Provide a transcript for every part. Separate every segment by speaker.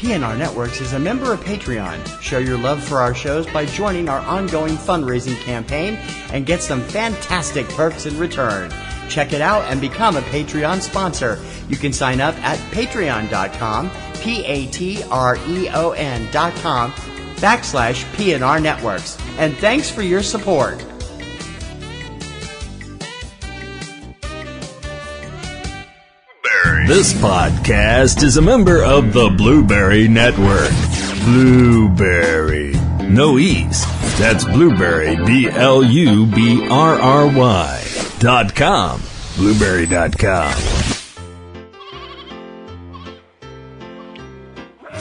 Speaker 1: PNR Networks is a member of Patreon. Show your love for our shows by joining our ongoing fundraising campaign and get some fantastic perks in return. Check it out and become a Patreon sponsor. You can sign up at patreon.com, patreon.com/PNR Networks. And thanks for your support.
Speaker 2: This podcast is a member of the Blueberry Network. Blueberry. No E's. That's Blueberry, BLUBRRY.com. Blueberry.com.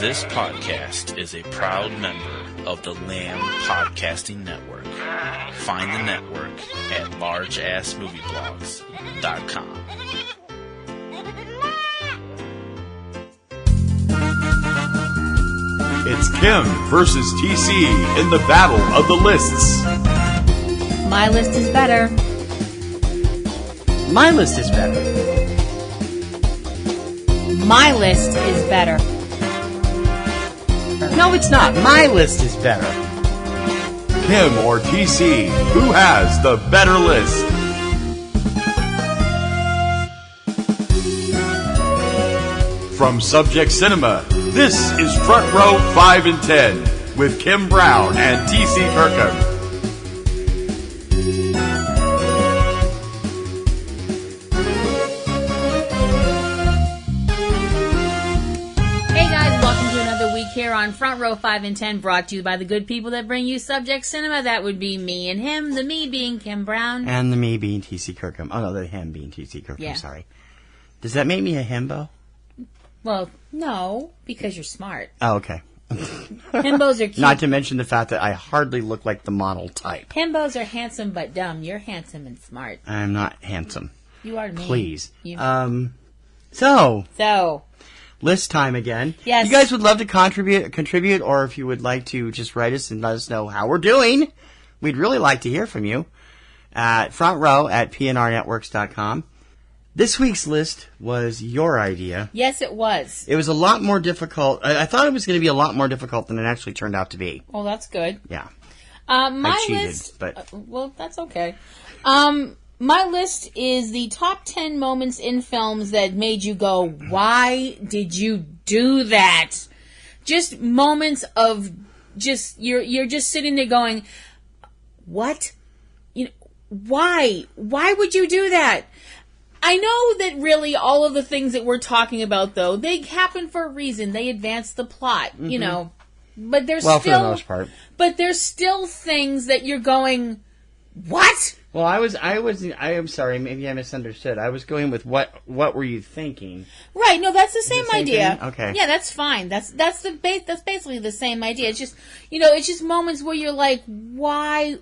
Speaker 3: This podcast is a proud member of the Lamb Podcasting Network. Find the network at largeassmovieblogs.com.
Speaker 4: It's Kim versus TC in the battle of the lists.
Speaker 5: My list is better.
Speaker 1: My list is better.
Speaker 5: My list is better.
Speaker 1: No, it's not. My list is better.
Speaker 4: Kim or TC, who has the better list? From Subject Cinema, this is Front Row 5 and 10 with Kim Brown and TC Kirkham.
Speaker 5: Hey guys, welcome to another week here on Front Row 5 and 10, brought to you by the good people that bring you Subject Cinema. That would be me and him, the me being Kim Brown.
Speaker 1: And the me being TC Kirkham. Oh no, the him being TC Kirkham,
Speaker 5: Yeah.
Speaker 1: Sorry. Does that make me a himbo?
Speaker 5: Well, no, because you're smart.
Speaker 1: Oh, okay.
Speaker 5: Himbos are cute.
Speaker 1: Not to mention the fact that I hardly look like the model type.
Speaker 5: Himbos are handsome but dumb. You're handsome and smart.
Speaker 1: I'm not handsome.
Speaker 5: You are to me.
Speaker 1: Please.
Speaker 5: You...
Speaker 1: So,
Speaker 5: list
Speaker 1: time again.
Speaker 5: Yes.
Speaker 1: You guys would love to contribute, or if you would like to just write us and let us know how we're doing, we'd really like to hear from you at frontrow@pnrnetworks.com. This week's list was your idea.
Speaker 5: Yes, it was.
Speaker 1: It was a lot more difficult. I thought it was going to be a lot more difficult than it actually turned out to be.
Speaker 5: Well, that's good.
Speaker 1: Yeah.
Speaker 5: My
Speaker 1: I cheated,
Speaker 5: list,
Speaker 1: but...
Speaker 5: well, that's okay. My list is the top 10 moments in films that made you go, why did you do that? Just moments of just, you're just sitting there going, what? You know, why? Why would you do that? I know that really all of the things that we're talking about, though, they happen for a reason. They advance the plot, you know. But there's
Speaker 1: for the most part.
Speaker 5: But there's still things that you're going, what?
Speaker 1: Well, I am sorry, maybe I misunderstood. I was going with what were you thinking?
Speaker 5: Right, no, that's the same idea.
Speaker 1: Thing? Okay.
Speaker 5: Yeah, that's fine. That's basically the same idea. It's just, it's just moments where you're like, why?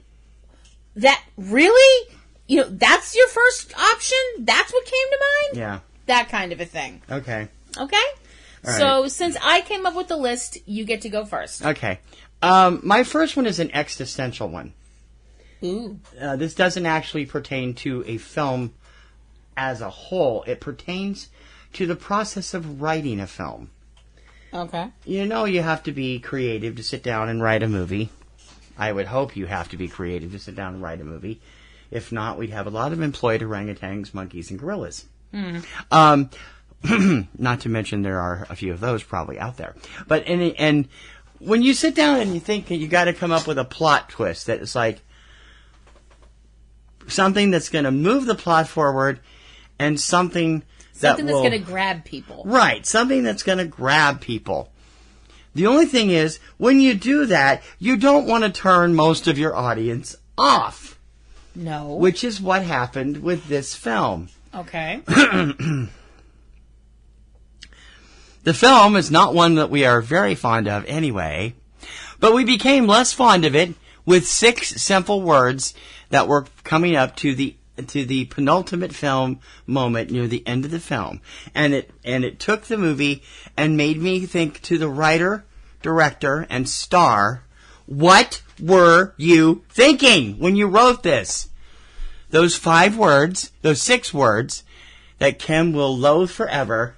Speaker 5: That, really? That's your first option? That's what came to mind?
Speaker 1: Yeah.
Speaker 5: That kind of a thing.
Speaker 1: Okay.
Speaker 5: Okay?
Speaker 1: All
Speaker 5: so,
Speaker 1: right.
Speaker 5: Since I came up with the list, you get to go first.
Speaker 1: Okay. My first one is an existential one.
Speaker 5: Ooh.
Speaker 1: This doesn't actually pertain to a film as a whole. It pertains to the process of writing a film.
Speaker 5: Okay.
Speaker 1: You have to be creative to sit down and write a movie. I would hope you have to be creative to sit down and write a movie. If not, we'd have a lot of employed orangutans, monkeys, and gorillas. Not to mention there are a few of those probably out there. But and when you sit down and you think you got to come up with a plot twist that is like something that's going to move the plot forward and something that's
Speaker 5: going to grab people.
Speaker 1: Right, something that's going to grab people. The only thing is, when you do that, you don't want to turn most of your audience off.
Speaker 5: No.
Speaker 1: Which is what happened with this film.
Speaker 5: Okay.
Speaker 1: The film is not one that we are very fond of anyway, but we became less fond of it with 6 simple words that were coming up to the penultimate film moment near the end of the film. And it took the movie and made me think to the writer, director, and star, what were you thinking when you wrote this? Those 5 words, those 6 words that Kim will loathe forever.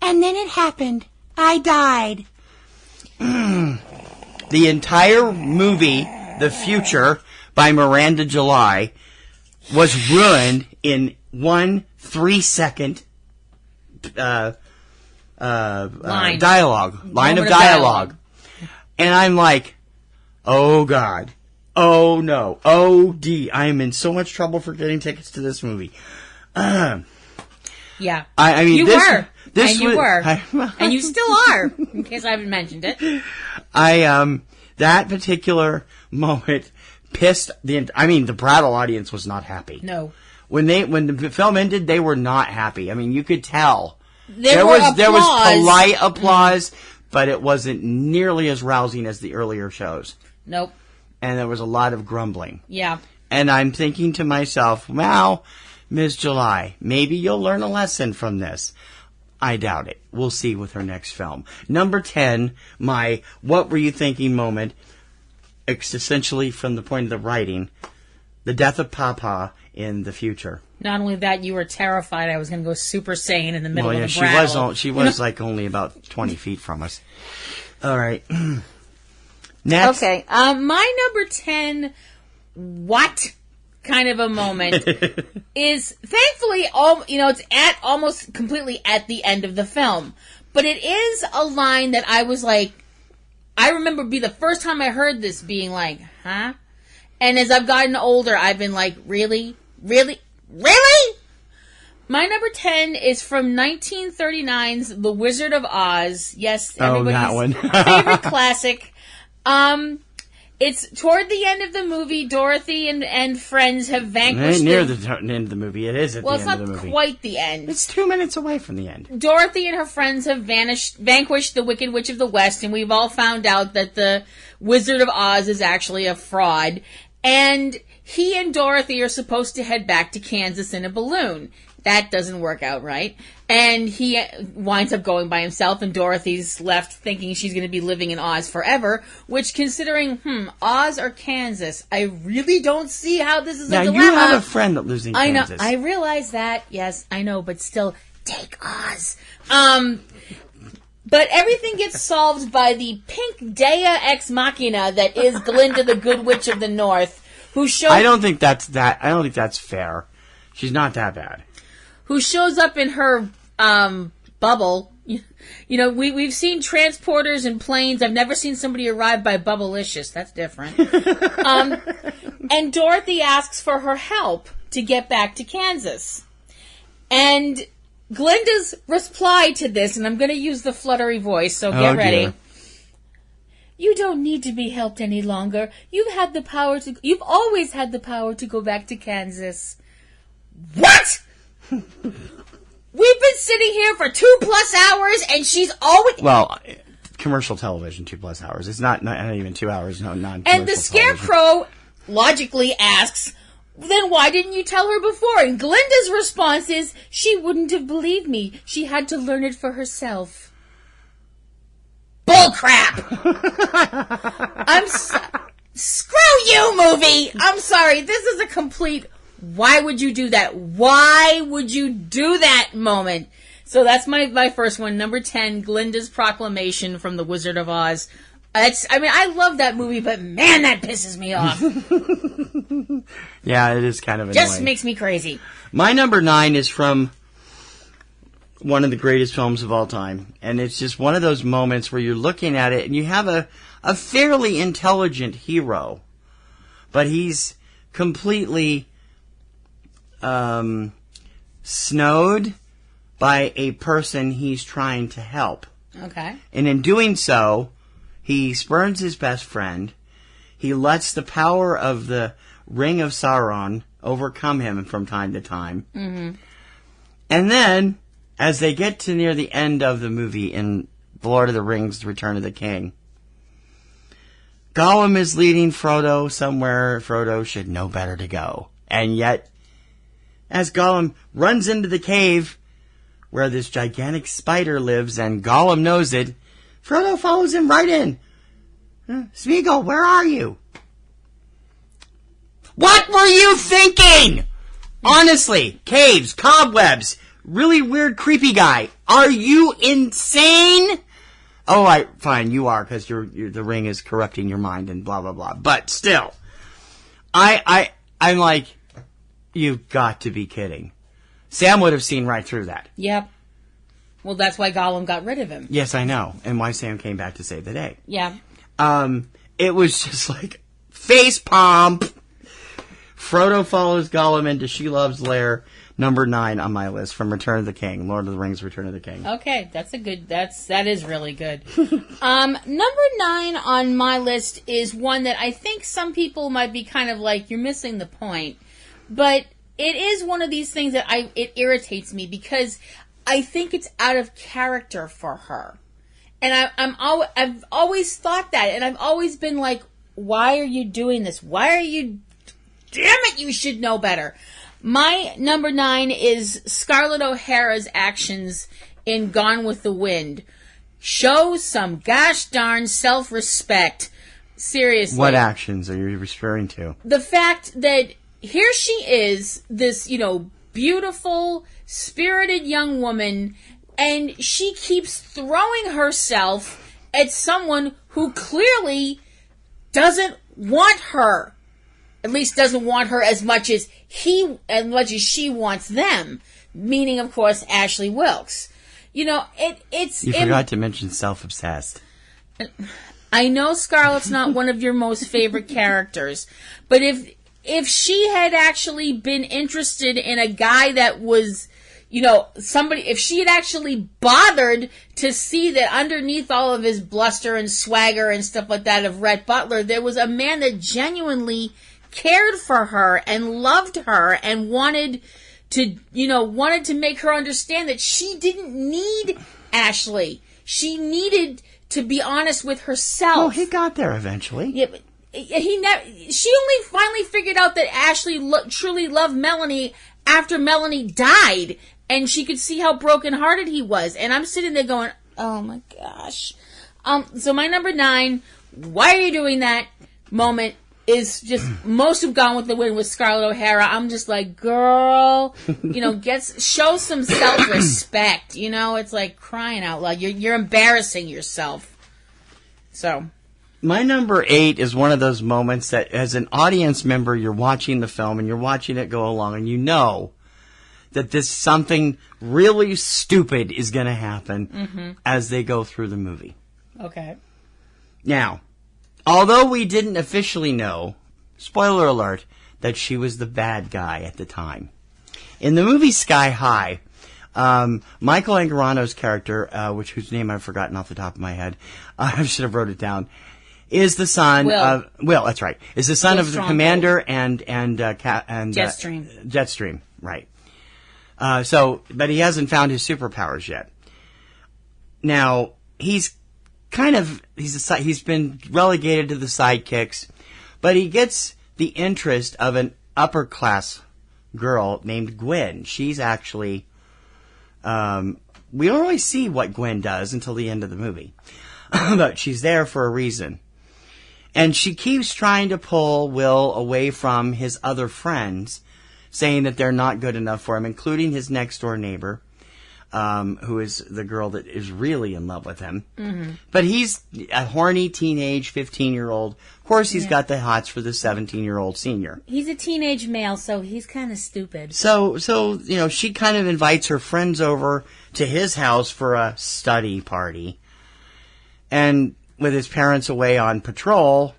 Speaker 1: And then it happened. I died. The entire movie, The Future, by Miranda July, was ruined in one 3-second line of dialogue. And I'm like, oh God, oh no, oh D, I am in so much trouble for getting tickets to this movie.
Speaker 5: Yeah.
Speaker 1: I mean,
Speaker 5: you were.
Speaker 1: And
Speaker 5: and you still are, in case I haven't mentioned it.
Speaker 1: That particular moment pissed the Brattle audience was not happy.
Speaker 5: No.
Speaker 1: When the film ended, they were not happy. I mean, you could tell.
Speaker 5: There was
Speaker 1: polite applause, but it wasn't nearly as rousing as the earlier shows.
Speaker 5: Nope.
Speaker 1: And there was a lot of grumbling.
Speaker 5: Yeah.
Speaker 1: And I'm thinking to myself, wow, Ms. July, maybe you'll learn a lesson from this. I doubt it. We'll see with her next film. Number 10, my what were you thinking moment, essentially from the point of the writing, the death of Papa in The Future.
Speaker 5: Not only that, you were terrified I was going to go Super Saiyan in the middle of the
Speaker 1: she
Speaker 5: Brattle.
Speaker 1: She was like only about 20 feet from us. All right. Next.
Speaker 5: Okay. My number 10, what kind of a moment is thankfully it's at almost completely at the end of the film, but it is a line that I was like, I remember the first time I heard this being like, huh? And as I've gotten older, I've been like, really? My number 10 is from 1939's The Wizard of Oz. Yes, everybody's
Speaker 1: that one.
Speaker 5: favorite classic. It's toward the end of the movie. Dorothy and friends have vanquished.
Speaker 1: Near the end of the movie. It is at the end of the movie.
Speaker 5: Well, it's not quite the end.
Speaker 1: It's 2 minutes away from the end.
Speaker 5: Dorothy and her friends have vanquished the Wicked Witch of the West, and we've all found out that the Wizard of Oz is actually a fraud. And he and Dorothy are supposed to head back to Kansas in a balloon. That doesn't work out right. And he winds up going by himself, and Dorothy's left thinking she's going to be living in Oz forever, which, considering, Oz or Kansas, I really don't see how this is a dilemma.
Speaker 1: Now, you have a friend that lives in Kansas.
Speaker 5: I realize that. Yes, I know, but still, take Oz. But everything gets solved by the pink Dea ex machina that is Glinda, the Good Witch of the North, who shows...
Speaker 1: I don't think that's fair. She's not that bad.
Speaker 5: Who shows up in her bubble. We've seen transporters and planes. I've never seen somebody arrive by Bubblicious. That's different. And Dorothy asks for her help to get back to Kansas. And Glinda's reply to this, and I'm going to use the fluttery voice, so get ready.
Speaker 1: Dear.
Speaker 5: You don't need to be helped any longer. You've always had the power to go back to Kansas. What? We've been sitting here for 2+ hours, and she's always...
Speaker 1: Well, commercial television, 2+ hours. It's not even 2 hours, no, non-commercial
Speaker 5: And the Scarecrow logically asks, then why didn't you tell her before? And Glinda's response is, she wouldn't have believed me. She had to learn it for herself. Bullcrap! Screw you, movie! I'm sorry, this is a complete... Why would you do that? Why would you do that moment? So that's my first one. Number 10, Glinda's proclamation from The Wizard of Oz. I love that movie, but man, that pisses me off.
Speaker 1: Yeah, it is kind of annoying.
Speaker 5: Just makes me crazy.
Speaker 1: My number 9 is from one of the greatest films of all time. And it's just one of those moments where you're looking at it and you have a fairly intelligent hero, but he's completely... snowed by a person he's trying to help.
Speaker 5: Okay.
Speaker 1: And in doing so, he spurns his best friend. He lets the power of the Ring of Sauron overcome him from time to time. Mm-hmm. And then, as they get to near the end of the movie in The Lord of the Rings, The Return of the King, Gollum is leading Frodo somewhere Frodo should know better to go. And yet, as Gollum runs into the cave where this gigantic spider lives and Gollum knows it, Frodo follows him right in. Smeagol, where are you? What were you thinking? Honestly, caves, cobwebs, really weird creepy guy. Are you insane? Oh, fine, you are, because the ring is corrupting your mind and blah, blah, blah. But still, I'm like, you've got to be kidding. Sam would have seen right through that.
Speaker 5: Yep. Well, that's why Gollum got rid of him.
Speaker 1: Yes, I know. And why Sam came back to save the day.
Speaker 5: Yeah.
Speaker 1: It was just like, face palm. Frodo follows Gollum into Shelob's lair, number 9 on my list from Return of the King, Lord of the Rings, Return of the King.
Speaker 5: Okay, that is really good. Number 9 on my list is one that I think some people might be kind of like, you're missing the point. But it is one of these things that it irritates me because I think it's out of character for her. And I've always thought that, and I've always been like, why are you doing this? Why are you... Damn it, you should know better. My number 9 is Scarlett O'Hara's actions in Gone with the Wind. Show some gosh darn self-respect. Seriously.
Speaker 1: What actions are you referring to?
Speaker 5: The fact that here she is, this, beautiful, spirited young woman, and she keeps throwing herself at someone who clearly doesn't want her. At least doesn't want her as much as she wants them. Meaning, of course, Ashley Wilkes. You forgot
Speaker 1: to mention self-obsessed.
Speaker 5: I know Scarlett's not one of your most favorite characters, but if she had actually been interested in a guy that was, if she had actually bothered to see that underneath all of his bluster and swagger and stuff like that of Rhett Butler, there was a man that genuinely cared for her and loved her and wanted to make her understand that she didn't need Ashley. She needed to be honest with herself.
Speaker 1: Oh, he got there eventually.
Speaker 5: Yeah, but she only finally figured out that Ashley truly loved Melanie after Melanie died, and she could see how brokenhearted he was. And I'm sitting there going, oh my gosh. So my number 9, why are you doing that moment, is just most of Gone with the Wind with Scarlett O'Hara. I'm just like, girl, show some self-respect. It's like crying out loud. You're embarrassing yourself. So,
Speaker 1: my number 8 is one of those moments that, as an audience member, you're watching the film and you're watching it go along, and you know that something really stupid is going to happen as they go through the movie.
Speaker 5: Okay.
Speaker 1: Now, although we didn't officially know, spoiler alert, that she was the bad guy at the time. In the movie Sky High, Michael Angarano's character, whose name I've forgotten off the top of my head, I should have wrote it down, is the son of Will. That's right. Is the son of the commander and
Speaker 5: Jetstream.
Speaker 1: Jetstream, right? But he hasn't found his superpowers yet. Now he's been relegated to the sidekicks, but he gets the interest of an upper class girl named Gwen. She's actually, we don't really see what Gwen does until the end of the movie, but she's there for a reason. And she keeps trying to pull Will away from his other friends, saying that they're not good enough for him, including his next door neighbor, who is the girl that is really in love with him. Mm-hmm. But he's a horny teenage 15-year-old. Of course, he's got the hots for the 17-year-old senior.
Speaker 5: He's a teenage male, so he's kind of stupid.
Speaker 1: So she kind of invites her friends over to his house for a study party. And with his parents away on patrol,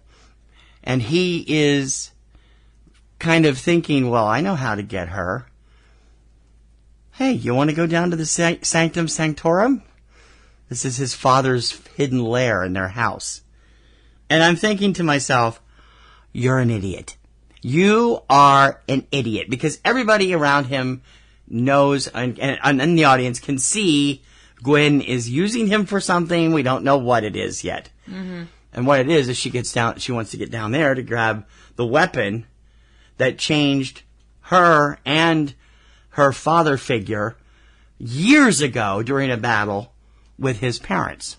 Speaker 1: and he is kind of thinking, well, I know how to get her. Hey, you want to go down to the Sanctum Sanctorum? This is his father's hidden lair in their house. And I'm thinking to myself, you're an idiot. You are an idiot. Because everybody around him knows, and the audience can see, Gwen is using him for something. We don't know what it is yet. Mm-hmm. And what it is she wants to get down there to grab the weapon that changed her and her father figure years ago during a battle with his parents.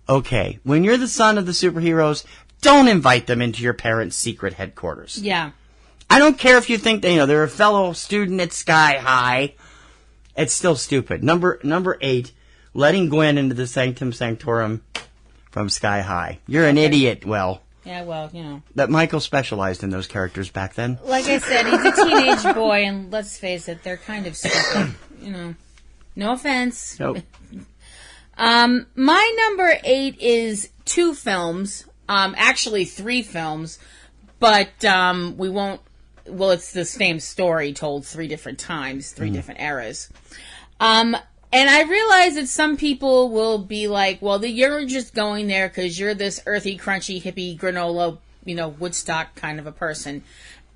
Speaker 1: Okay, when you're the son of the superheroes, don't invite them into your parents' secret headquarters.
Speaker 5: Yeah.
Speaker 1: I don't care if you think they're a fellow student at Sky High. It's still stupid. Number 8 letting Gwen into the Sanctum Sanctorum from Sky High. You're an idiot, Well.
Speaker 5: Yeah, well, you know.
Speaker 1: That Michael specialized in those characters back then.
Speaker 5: Like I said, he's a teenage boy, and let's face it, they're kind of stupid. You know. No offense.
Speaker 1: Nope.
Speaker 5: My number 8 is 2 films. Actually 3 films. But we won't... Well, it's the same story told 3 different times, 3 different eras. And I realize that some people will be like, well, you're just going there because you're this earthy, crunchy, hippie, granola, Woodstock kind of a person.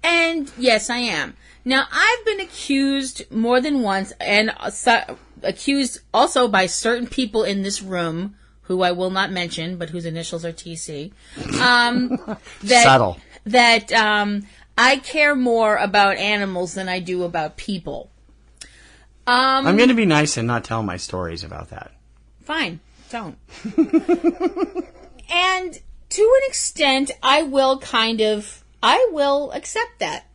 Speaker 5: And yes, I am. Now, I've been accused more than once, and accused also by certain people in this room, who I will not mention, but whose initials are TC,
Speaker 1: Subtle.
Speaker 5: That I care more about animals than I do about people.
Speaker 1: I'm going to be nice and not tell my stories about that.
Speaker 5: Fine, don't. And to an extent, I will accept that.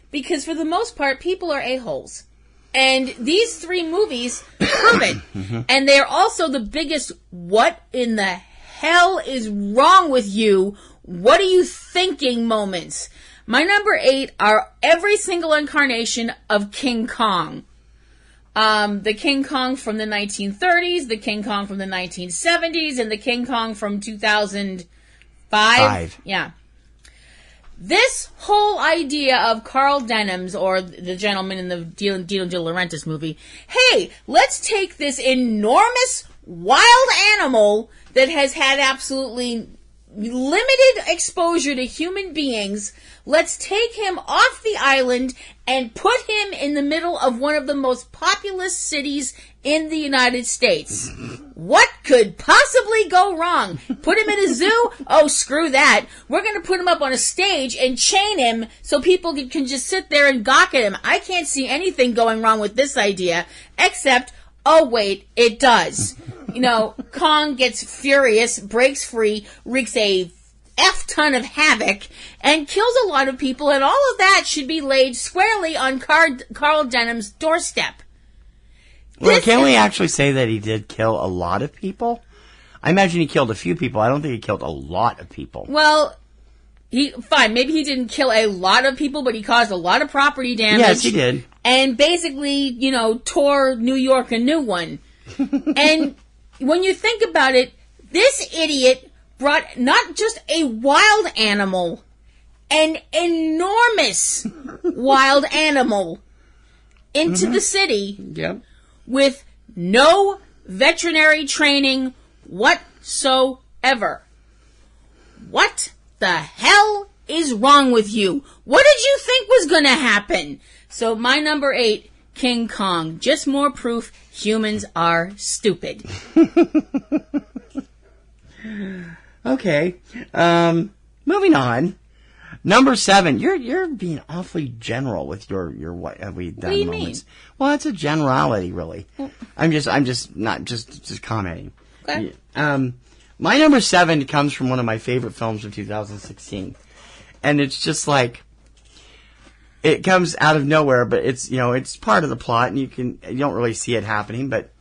Speaker 5: Because for the most part, people are a-holes. And these 3 movies prove it. And they're also the biggest, what in the hell is wrong with you? What are you thinking moments? My number 8 are every single incarnation of King Kong. The King Kong from the 1930s, the King Kong from the 1970s, and the King Kong from 2005. Yeah. This whole idea of Carl Denham's, or the gentleman in the Dino De Laurentiis movie, hey, let's take this enormous wild animal that has had absolutely limited exposure to human beings. Let's take him off the island and put him in the middle of one of the most populous cities in the United States. What could possibly go wrong? Put him in a zoo? Oh, screw that. We're going to put him up on a stage and chain him so people can just sit there and gawk at him. I can't see anything going wrong with this idea, except, oh wait, it does. Kong gets furious, breaks free, wreaks a F-ton of havoc, and kills a lot of people, and all of that should be laid squarely on Carl Denham's doorstep.
Speaker 1: Well, can we actually say that he did kill a lot of people? I imagine he killed a few people. I don't think he killed a lot of people.
Speaker 5: Well, maybe he didn't kill a lot of people, but he caused a lot of property damage.
Speaker 1: Yes, he did.
Speaker 5: And basically, tore New York a new one. And when you think about it, this idiot brought not just a wild animal, an enormous wild animal into the city with no veterinary training whatsoever. What the hell is wrong with you? What did you think was going to happen? So my number 8, King Kong. Just more proof humans are stupid.
Speaker 1: Okay. Moving on. Number 7. You're being awfully general with your what have we done
Speaker 5: what do you
Speaker 1: moments.
Speaker 5: mean?
Speaker 1: Well, it's a generality, really. I'm just not just commenting.
Speaker 5: Okay.
Speaker 1: My number 7 comes from one of my favorite films of 2016, and it's just like it comes out of nowhere, but it's it's part of the plot, and you don't really see it happening, but.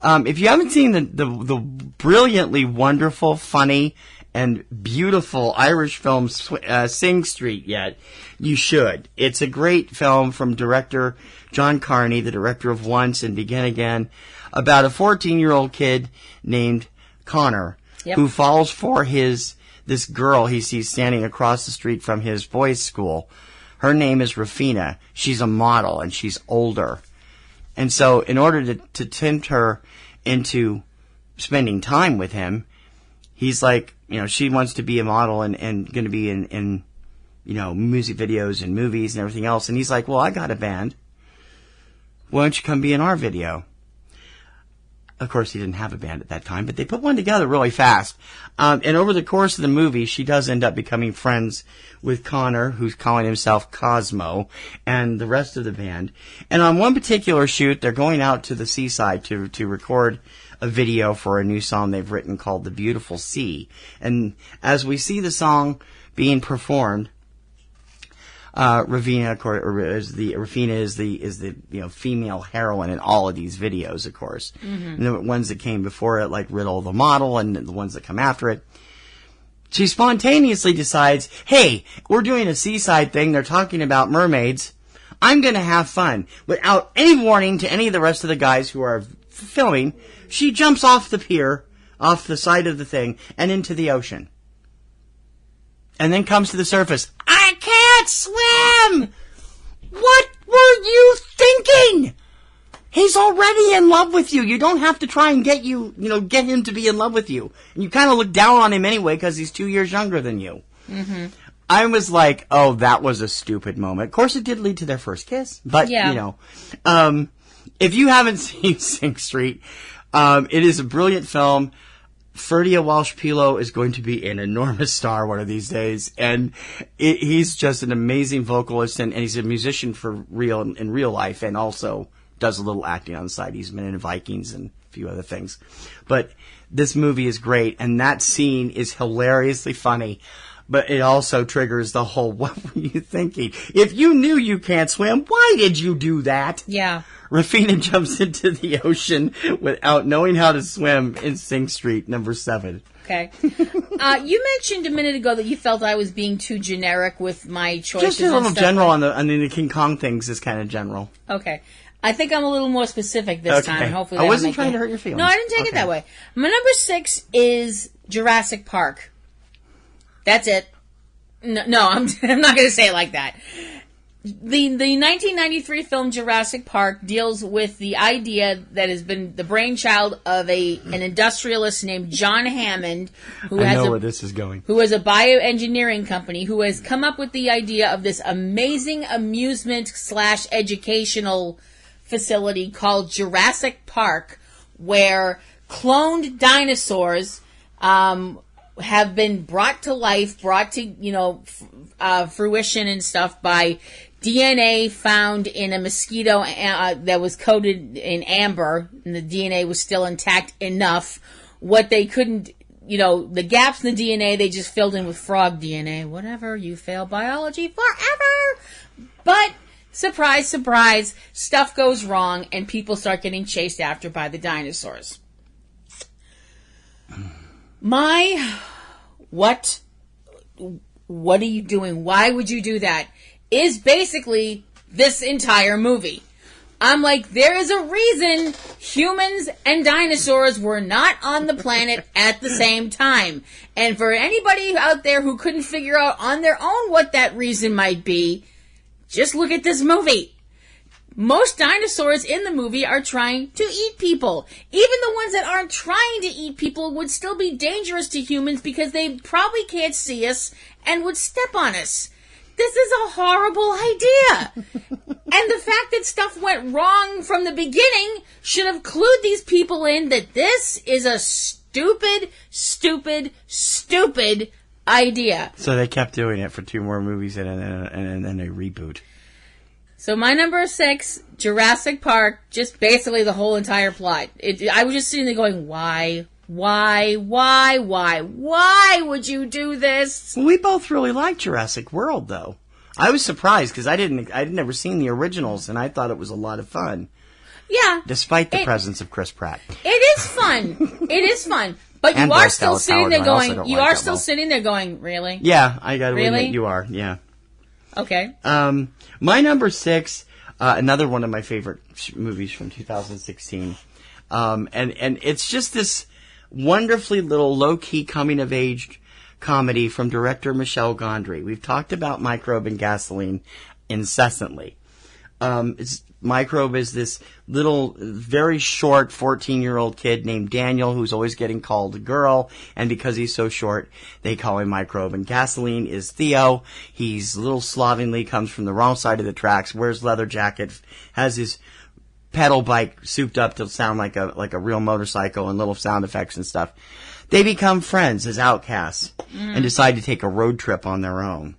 Speaker 1: If you haven't seen the brilliantly wonderful, funny, and beautiful Irish film Sing Street yet, you should. It's a great film from director John Carney, the director of Once and Begin Again, about a 14-year-old kid named Connor, who falls for this girl he sees standing across the street from his boys' school. Her name is Rafina. She's a model, and she's older. And so in order to tempt her into spending time with him, he's like, she wants to be a model and going to be in music videos and movies and everything else. And he's like, well, I got a band. Why don't you come be in our video? Of course, he didn't have a band at that time, but they put one together really fast. And over the course of the movie, she does end up becoming friends with Connor, who's calling himself Cosmo, and the rest of the band. And on one particular shoot, they're going out to the seaside to record a video for a new song they've written called The Beautiful Sea. And as we see the song being performed, Ravina, of course, Rafina is the female heroine in all of these videos, of course. And the ones that came before it, like Riddle the Model, and the ones that come after it. She spontaneously decides, hey, we're doing a seaside thing. They're talking about mermaids. I'm going to have fun. Without any warning to any of the rest of the guys who are filming, she jumps off the pier, off the side of the thing, and into the ocean. And then comes to the surface. I can't swim! What were you thinking? He's already in love with you. You don't have to try and get him to be in love with you. And you kind of look down on him anyway because he's 2 years younger than you. Mm-hmm. I was like, oh, that was a stupid moment. Of course, it did lead to their first kiss. But, if you haven't seen Sing Street, it is a brilliant film. Ferdia Walsh-Pilo is going to be an enormous star one of these days. And he's just an amazing vocalist, and he's a musician for real in real life, and also does a little acting on the side. He's been in Vikings and a few other things. But this movie is great, and that scene is hilariously funny. But it also triggers the whole, what were you thinking? If you knew you can't swim, why did you do that?
Speaker 5: Yeah.
Speaker 1: Rafina jumps into the ocean without knowing how to swim in Sing Street, number 7.
Speaker 5: Okay. You mentioned a minute ago that you felt I was being too generic with my choices.
Speaker 1: Just a little general on the King Kong things is kind of general.
Speaker 5: Okay. I think I'm a little more specific this time. Hopefully,
Speaker 1: I wasn't trying to hurt your feelings.
Speaker 5: No, I didn't take it that way. My number 6 is Jurassic Park. That's it. No, I'm not going to say it like that. The 1993 film Jurassic Park deals with the idea that has been the brainchild of an industrialist named John Hammond, who
Speaker 1: where this is going.
Speaker 5: Who has a bioengineering company, who has come up with the idea of this amazing amusement/educational facility called Jurassic Park, where cloned dinosaurs have been brought to life, brought to fruition and stuff by DNA found in a mosquito that was coated in amber, and the DNA was still intact enough. What they couldn't, the gaps in the DNA, they just filled in with frog DNA. Whatever, you fail biology forever. But surprise, surprise, stuff goes wrong, and people start getting chased after by the dinosaurs. What are you doing? Why would you do that? Is basically this entire movie. I'm like, there is a reason humans and dinosaurs were not on the planet at the same time. And for anybody out there who couldn't figure out on their own what that reason might be, just look at this movie. Most dinosaurs in the movie are trying to eat people. Even the ones that aren't trying to eat people would still be dangerous to humans because they probably can't see us and would step on us. This is a horrible idea. And the fact that stuff went wrong from the beginning should have clued these people in that this is a stupid, stupid, stupid idea.
Speaker 1: So they kept doing it for 2 more movies and then a reboot.
Speaker 5: So my number 6, Jurassic Park, just basically the whole entire plot. I was just sitting there going, why would you do this?
Speaker 1: Well, we both really liked Jurassic World, though. I was surprised because I'd never seen the originals, and I thought it was a lot of fun.
Speaker 5: Yeah.
Speaker 1: Despite the presence of Chris Pratt.
Speaker 5: It is fun. It is fun. But you are still sitting there going, sitting there going, really?
Speaker 1: Yeah, I gotta admit you are, yeah.
Speaker 5: Okay.
Speaker 1: My number 6, another one of my favorite movies from 2016. And it's just this wonderfully little low-key coming-of-age comedy from director Michel Gondry. We've talked about Microbe and Gasoline incessantly. Microbe is this little, very short 14-year-old kid named Daniel who's always getting called a girl, and because he's so short, they call him Microbe. And Gasoline is Theo. He's a little slovenly, comes from the wrong side of the tracks, wears leather jacket, has his pedal bike souped up to sound like a real motorcycle and little sound effects and stuff. They become friends as outcasts and decide to take a road trip on their own,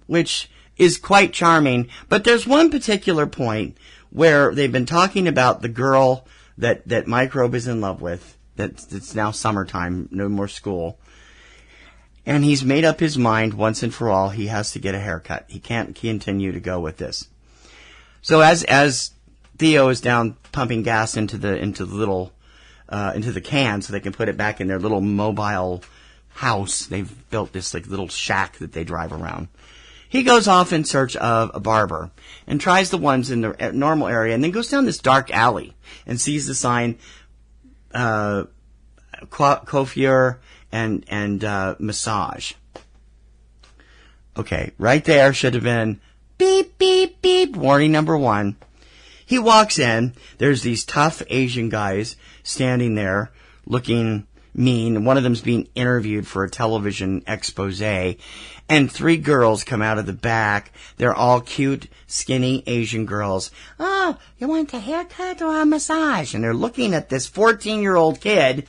Speaker 1: which is quite charming. But there's one particular point where they've been talking about the girl that Microbe is in love with. It's now summertime, no more school. And he's made up his mind once and for all. He has to get a haircut. He can't continue to go with this. So as Theo is down pumping gas into the can so they can put it back in their little mobile house. They've built this like little shack that they drive around. He goes off in search of a barber and tries the ones in the normal area, and then goes down this dark alley and sees the sign coiffure and massage. Okay, right there should have been beep, beep, beep, warning number 1. He walks in. There's these tough Asian guys standing there looking mean. One of them's being interviewed for a television expose. And 3 girls come out of the back. They're all cute, skinny Asian girls. Oh, you want a haircut or a massage? And they're looking at this 14-year-old kid.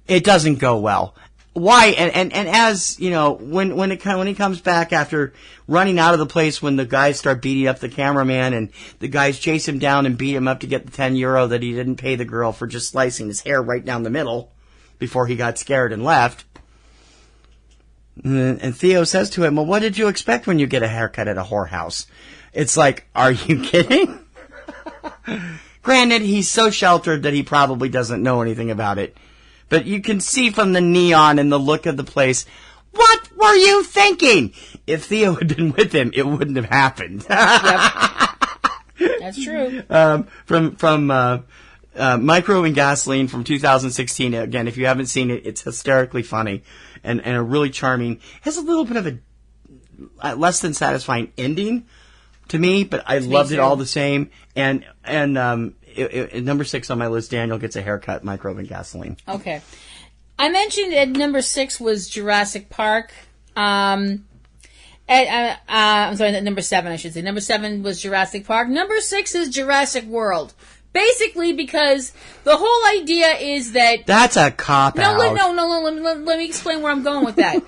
Speaker 1: It doesn't go well. Why? And as, you know, when he comes back after running out of the place when the guys start beating up the cameraman and the guys chase him down and beat him up to get the €10 that he didn't pay the girl for just slicing his hair right down the middle before he got scared and left. And Theo says to him, well, what did you expect when you get a haircut at a whorehouse? It's like, are you kidding? Granted, he's so sheltered that he probably doesn't know anything about it. But you can see from the neon and the look of the place, what were you thinking? If Theo had been with him, it wouldn't have happened.
Speaker 5: Yep. That's true.
Speaker 1: From Micro and Gasoline from 2016. Again, if you haven't seen it, it's hysterically funny and a really charming. It has a little bit of a less than satisfying ending to me, but I loved it all the same. And number 6 on my list, Daniel gets a haircut, Micro and Gasoline.
Speaker 5: Okay. I mentioned at number 6 was Jurassic Park. I'm sorry, number 7, I should say. Number 7 was Jurassic Park. Number 6 is Jurassic World. Basically because the whole idea is that...
Speaker 1: That's a cop-out.
Speaker 5: Let me explain where I'm going with that.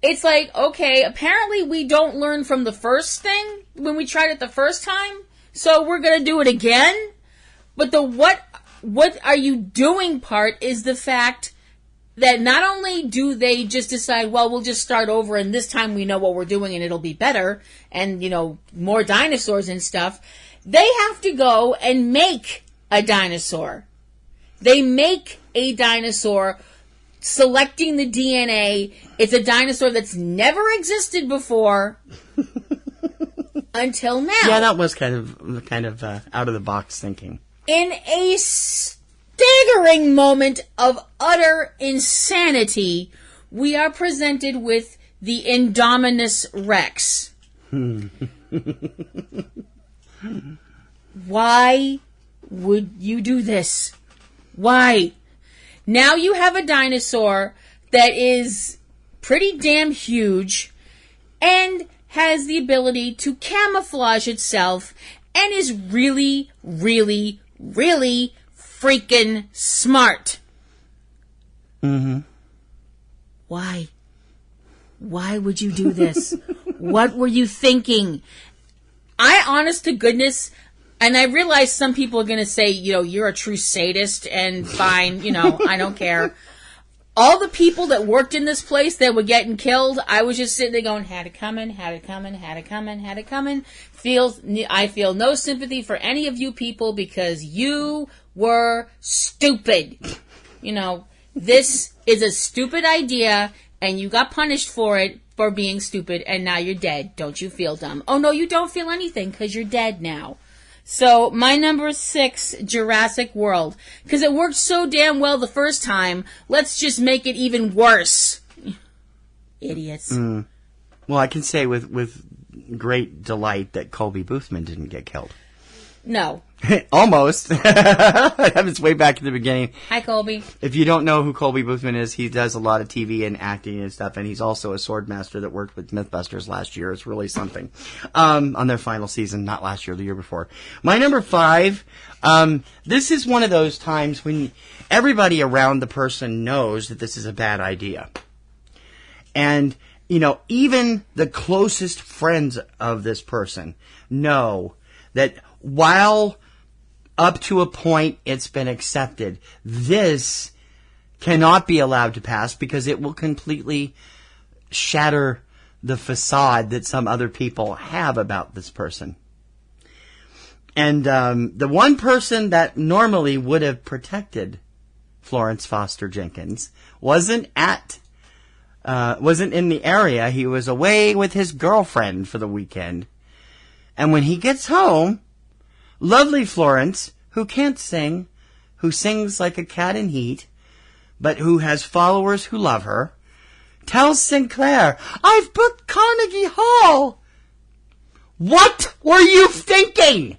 Speaker 5: It's like, okay, apparently we don't learn from the first thing when we tried it the first time, so we're going to do it again? But the what are you doing part is the fact that not only do they just decide, well, we'll just start over and this time we know what we're doing and it'll be better and, you know, more dinosaurs and stuff. They have to go and make a dinosaur. They make a dinosaur selecting the DNA. It's a dinosaur that's never existed before until now.
Speaker 1: Yeah, that was kind of out of the box thinking.
Speaker 5: In a staggering moment of utter insanity, we are presented with the Indominus Rex. Why would you do this? Why? Now you have a dinosaur that is pretty damn huge and has the ability to camouflage itself and is really, really, really freaking smart.
Speaker 1: Mm-hmm.
Speaker 5: Why? Why would you do this? What were you thinking? Honest to goodness, and I realize some people are going to say, you know, you're a true sadist and fine, you know, I don't care. All the people that worked in this place that were getting killed, I was just sitting there going, had it coming. I feel no sympathy for any of you people because you were stupid. You know, this is a stupid idea and you got punished for it for being stupid and now you're dead. Don't you feel dumb? Oh no, you don't feel anything because you're dead now. So, my number 6, Jurassic World. Because it worked so damn well the first time, let's just make it even worse. Idiots.
Speaker 1: Well, I can say with great delight that Colby Boothman didn't get killed.
Speaker 5: No.
Speaker 1: Almost. That was way back in the beginning.
Speaker 5: Hi, Colby.
Speaker 1: If you don't know who Colby Boothman is, he does a lot of TV and acting and stuff, and he's also a sword master that worked with Mythbusters last year. It's really something. On their final season, not last year, the year before. My number 5, this is one of those times when everybody around the person knows that this is a bad idea. And, you know, even the closest friends of this person know that while up to a point it's been accepted, this cannot be allowed to pass because it will completely shatter the facade that some other people have about this person. And the one person that normally would have protected Florence Foster Jenkins wasn't in the area. He was away with his girlfriend for the weekend. And when he gets home, lovely Florence, who can't sing, who sings like a cat in heat, but who has followers who love her, tells Sinclair, "I've booked Carnegie Hall." What were you thinking?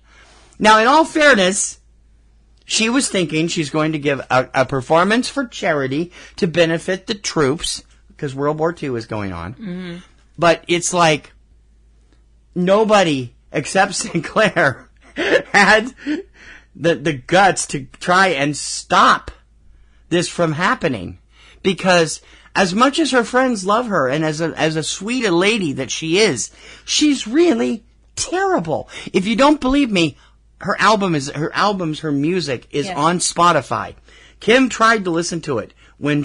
Speaker 1: Now, in all fairness, she was thinking she's going to give a performance for charity to benefit the troops, because World War II is going on. Mm-hmm. But it's like nobody except Sinclair had the guts to try and stop this from happening. Because as much as her friends love her, and as a sweet a lady that she is, she's really terrible. If you don't believe me, her music is on Spotify. Kim tried to listen to it when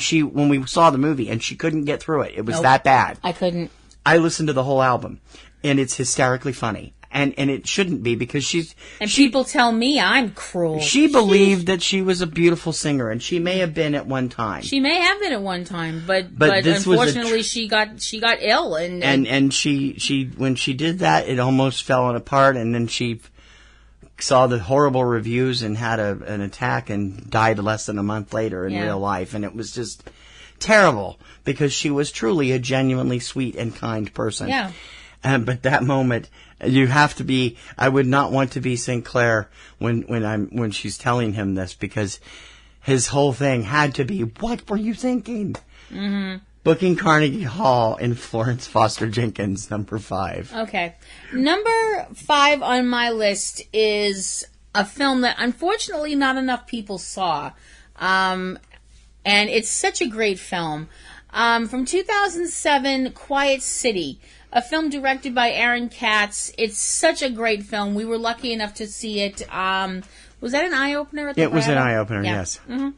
Speaker 1: we saw the movie, and she couldn't get through it. It was that bad.
Speaker 5: I couldn't.
Speaker 1: I listened to the whole album, and it's hysterically funny. And it shouldn't be, because
Speaker 5: people tell me I'm cruel.
Speaker 1: She believed that she was a beautiful singer, and she may have been at one time.
Speaker 5: She may have been at one time, but unfortunately she got ill, and
Speaker 1: she when she did that, it almost fell apart, and then she saw the horrible reviews and had an attack and died less than a month later in real life, and it was just terrible, because she was truly a genuinely sweet and kind person.
Speaker 5: Yeah.
Speaker 1: But that moment, you have to be. I would not want to be Sinclair when she's telling him this, because his whole thing had to be, "What were you thinking?" Mm-hmm. Booking Carnegie Hall in Florence Foster Jenkins, number 5.
Speaker 5: Okay, number 5 on my list is a film that unfortunately not enough people saw, and it's such a great film. From 2007, Quiet City. A film directed by Aaron Katz. It's such a great film. We were lucky enough to see it. Was that an eye-opener at the
Speaker 1: It was an eye-opener, yes.
Speaker 5: Mm-hmm.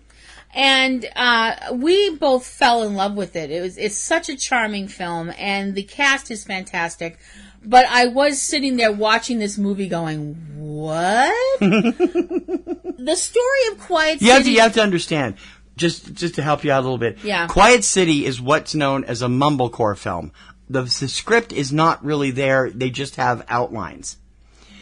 Speaker 5: And we both fell in love with it. It's such a charming film, and the cast is fantastic. But I was sitting there watching this movie going, what? The story of Quiet City...
Speaker 1: You have to understand, just to help you out a little bit.
Speaker 5: Yeah.
Speaker 1: Quiet City is what's known as a mumblecore film. The script is not really there. They just have outlines.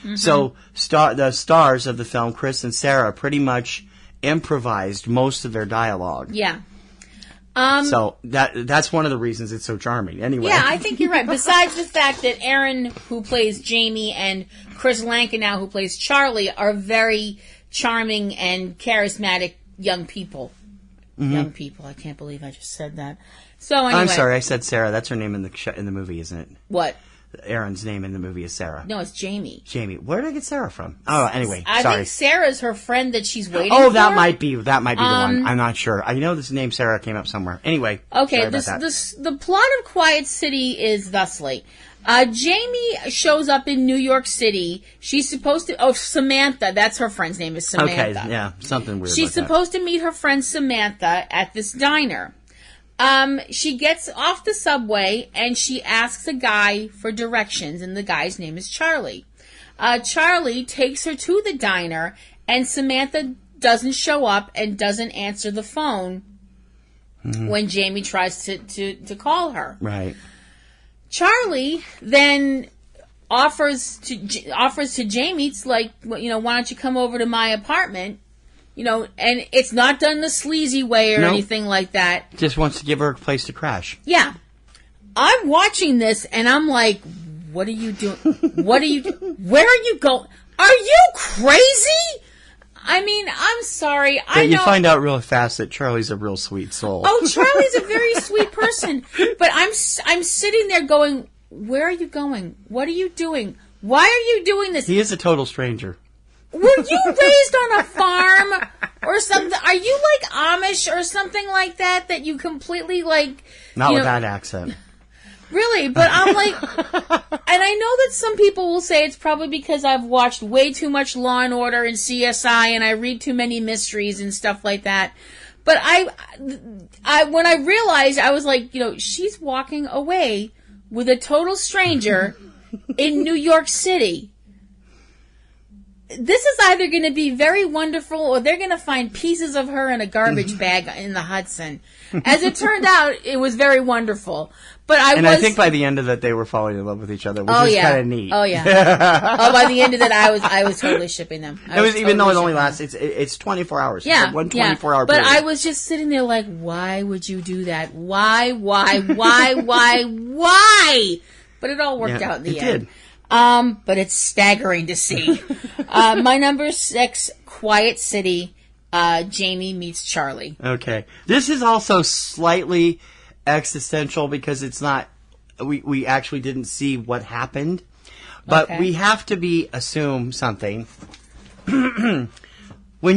Speaker 1: Mm-hmm. So the stars of the film, Chris and Sarah, pretty much improvised most of their dialogue.
Speaker 5: Yeah.
Speaker 1: So that's one of the reasons it's so charming. Anyway.
Speaker 5: Yeah, I think you're right. Besides the fact that Aaron, who plays Jamie, and Chris Lankinow, who plays Charlie, are very charming and charismatic young people. Mm-hmm. Young people. I can't believe I just said that. So anyway.
Speaker 1: I'm sorry, I said Sarah. That's her name in the movie, isn't it?
Speaker 5: What?
Speaker 1: Aaron's name in the movie is Sarah.
Speaker 5: No, it's Jamie.
Speaker 1: Jamie. Where did I get Sarah from? Oh, anyway,
Speaker 5: I
Speaker 1: sorry.
Speaker 5: think Sarah's her friend that she's waiting for.
Speaker 1: Oh, that might be the one. I'm not sure. I know this name Sarah came up somewhere. Anyway.
Speaker 5: Okay, the plot of Quiet City is thusly. Jamie shows up in New York City. She's supposed to... Oh, Samantha. That's her friend's name is Samantha.
Speaker 1: Okay, yeah. Something weird
Speaker 5: She's supposed to meet her friend Samantha at this diner. She gets off the subway and she asks a guy for directions, and the guy's name is Charlie. Charlie takes her to the diner, and Samantha doesn't show up and doesn't answer the phone when Jamie tries to call her.
Speaker 1: Right.
Speaker 5: Charlie then offers to Jamie, it's like, why don't you come over to my apartment? And it's not done the sleazy way or anything like that.
Speaker 1: Just wants to give her a place to crash.
Speaker 5: Yeah. I'm watching this and I'm like, what are you doing? Where are you going? Are you crazy? I mean, I'm sorry. I know.
Speaker 1: You find out real fast that Charlie's a real sweet soul.
Speaker 5: Oh, Charlie's a very sweet person. But I'm sitting there going, where are you going? What are you doing? Why are you doing this?
Speaker 1: He is a total stranger.
Speaker 5: Were you raised on a farm or something? Are you like Amish or something like that you completely like...
Speaker 1: Not with that accent.
Speaker 5: Really, but I'm like... And I know that some people will say it's probably because I've watched way too much Law & Order and CSI and I read too many mysteries and stuff like that. But I when I realized, I was like, she's walking away with a total stranger in New York City. This is either going to be very wonderful, or they're going to find pieces of her in a garbage bag in the Hudson. As it turned out, it was very wonderful. But I
Speaker 1: think by the end of it, they were falling in love with each other, which is kind of neat.
Speaker 5: Oh yeah. By the end of it, I was totally shipping them.
Speaker 1: Even though it only lasts, it's 24 hours.
Speaker 5: Yeah,
Speaker 1: it's one 24-hour
Speaker 5: But
Speaker 1: period.
Speaker 5: I was just sitting there like, why would you do that? Why? But it all worked out in the end.
Speaker 1: It did.
Speaker 5: But it's staggering to see. My number 6, Quiet City. Jamie meets Charlie.
Speaker 1: Okay, this is also slightly existential because it's not. We actually didn't see what happened, but we have to assume something. When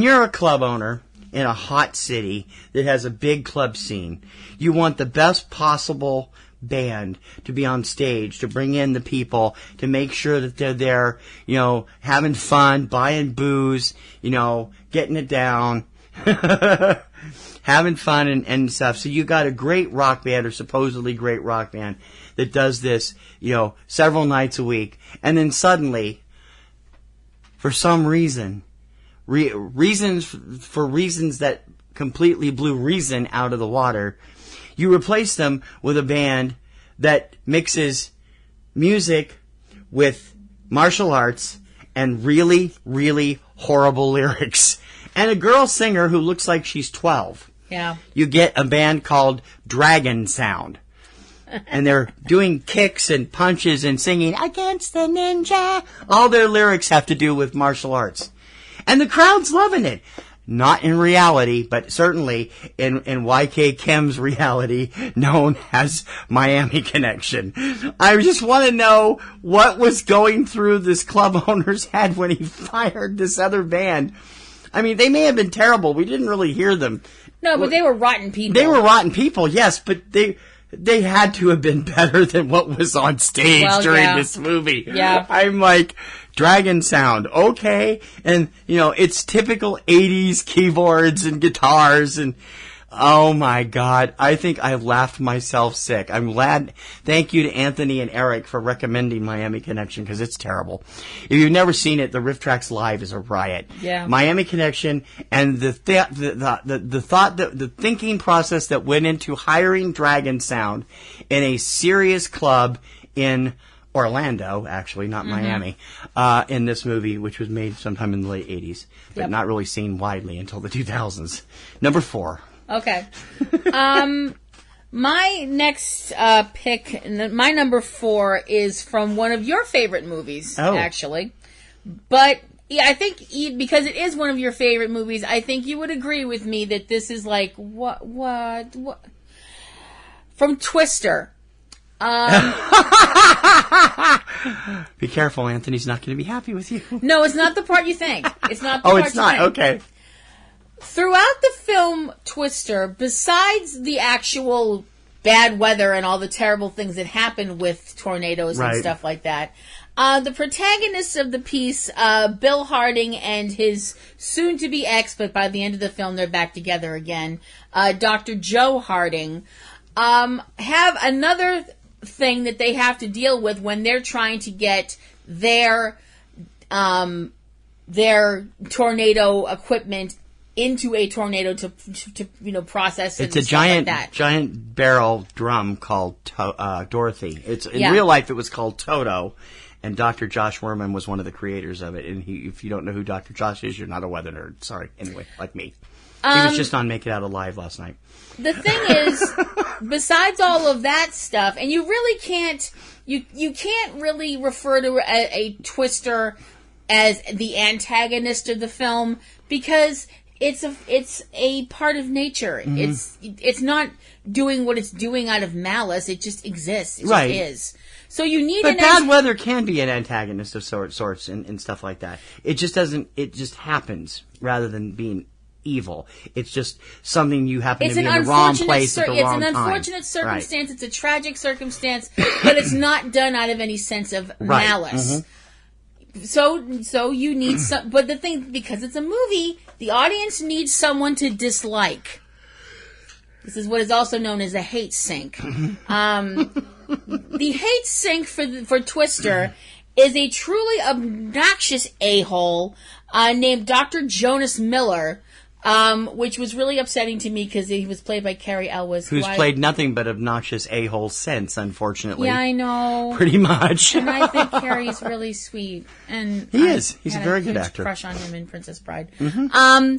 Speaker 1: you're a club owner in a hot city that has a big club scene, you want the best possible band to be on stage, to bring in the people, to make sure that they're there, having fun, buying booze, getting it down, having fun and stuff. So you got a great rock band, or supposedly great rock band, that does this, several nights a week. And then suddenly, for some reason, reasons that completely blew reason out of the water, you replace them with a band that mixes music with martial arts and really, really horrible lyrics. And a girl singer who looks like she's 12.
Speaker 5: Yeah.
Speaker 1: You get a band called Dragon Sound. And they're doing kicks and punches and singing against the ninja. All their lyrics have to do with martial arts. And the crowd's loving it. Not in reality, but certainly in YK Kim's reality, known as Miami Connection. I just want to know what was going through this club owner's head when he fired this other band. I mean, they may have been terrible. We didn't really hear them.
Speaker 5: No, but they were rotten people.
Speaker 1: They were rotten people, yes, but they had to have been better than what was on stage during this movie.
Speaker 5: Yeah.
Speaker 1: I'm like, Dragon Sound, okay. And, it's typical 80s keyboards and guitars and, oh my God, I think I laughed myself sick. I'm glad, thank you to Anthony and Eric for recommending Miami Connection, because it's terrible. If you've never seen it, the Riff Tracks Live is a riot.
Speaker 5: Yeah.
Speaker 1: Miami Connection, and the thinking process that went into hiring Dragon Sound in a serious club in Orlando, actually, not Miami, in this movie, which was made sometime in the late 80s, but not really seen widely until the 2000s. Number 4.
Speaker 5: Okay. My next pick, my number 4, is from one of your favorite movies, actually. But yeah, I think because it is one of your favorite movies, I think you would agree with me that this is like, what? From Twister.
Speaker 1: Be careful, Anthony's not going to be happy with you.
Speaker 5: No, it's not the part you think. It's not the part
Speaker 1: it's not.
Speaker 5: you think.
Speaker 1: Okay.
Speaker 5: Throughout the film Twister, besides the actual bad weather and all the terrible things that happen with tornadoes and stuff like that, the protagonists of the piece, Bill Harding and his soon-to-be ex, but by the end of the film they're back together again, Dr. Joe Harding, have another thing that they have to deal with when they're trying to get their tornado equipment into a tornado to process it.
Speaker 1: It's a giant barrel drum called Dorothy. It's in real life it was called Toto, and Dr. Josh Werman was one of the creators of it. And if you don't know who Dr. Josh is, you're not a weather nerd. Sorry. Anyway, like me. He was just on Make It Out Alive last night.
Speaker 5: The thing is, besides all of that stuff, and you really can't, you can't really refer to a Twister as the antagonist of the film, because it's a part of nature. Mm-hmm. It's not doing what it's doing out of malice. It just exists. It just is. So you need
Speaker 1: But bad weather can be an antagonist of sorts and stuff like that. It just doesn't, it just happens rather than being evil. It's just something you happen to be in the wrong place at the wrong time.
Speaker 5: It's an unfortunate circumstance. Right. It's a tragic circumstance, but it's not done out of any sense of malice. Mm-hmm. So you need some, but the thing, because it's a movie, the audience needs someone to dislike. This is what is also known as a hate sink. The hate sink for Twister is a truly obnoxious a-hole named Dr. Jonas Miller, which was really upsetting to me because he was played by Cary Elwes.
Speaker 1: Who's played nothing but obnoxious a-holes since, unfortunately.
Speaker 5: Yeah, I know.
Speaker 1: Pretty much.
Speaker 5: And I think Cary's really sweet. And
Speaker 1: he is. He's a very good actor.
Speaker 5: Crush on him in Princess Bride. Mm-hmm.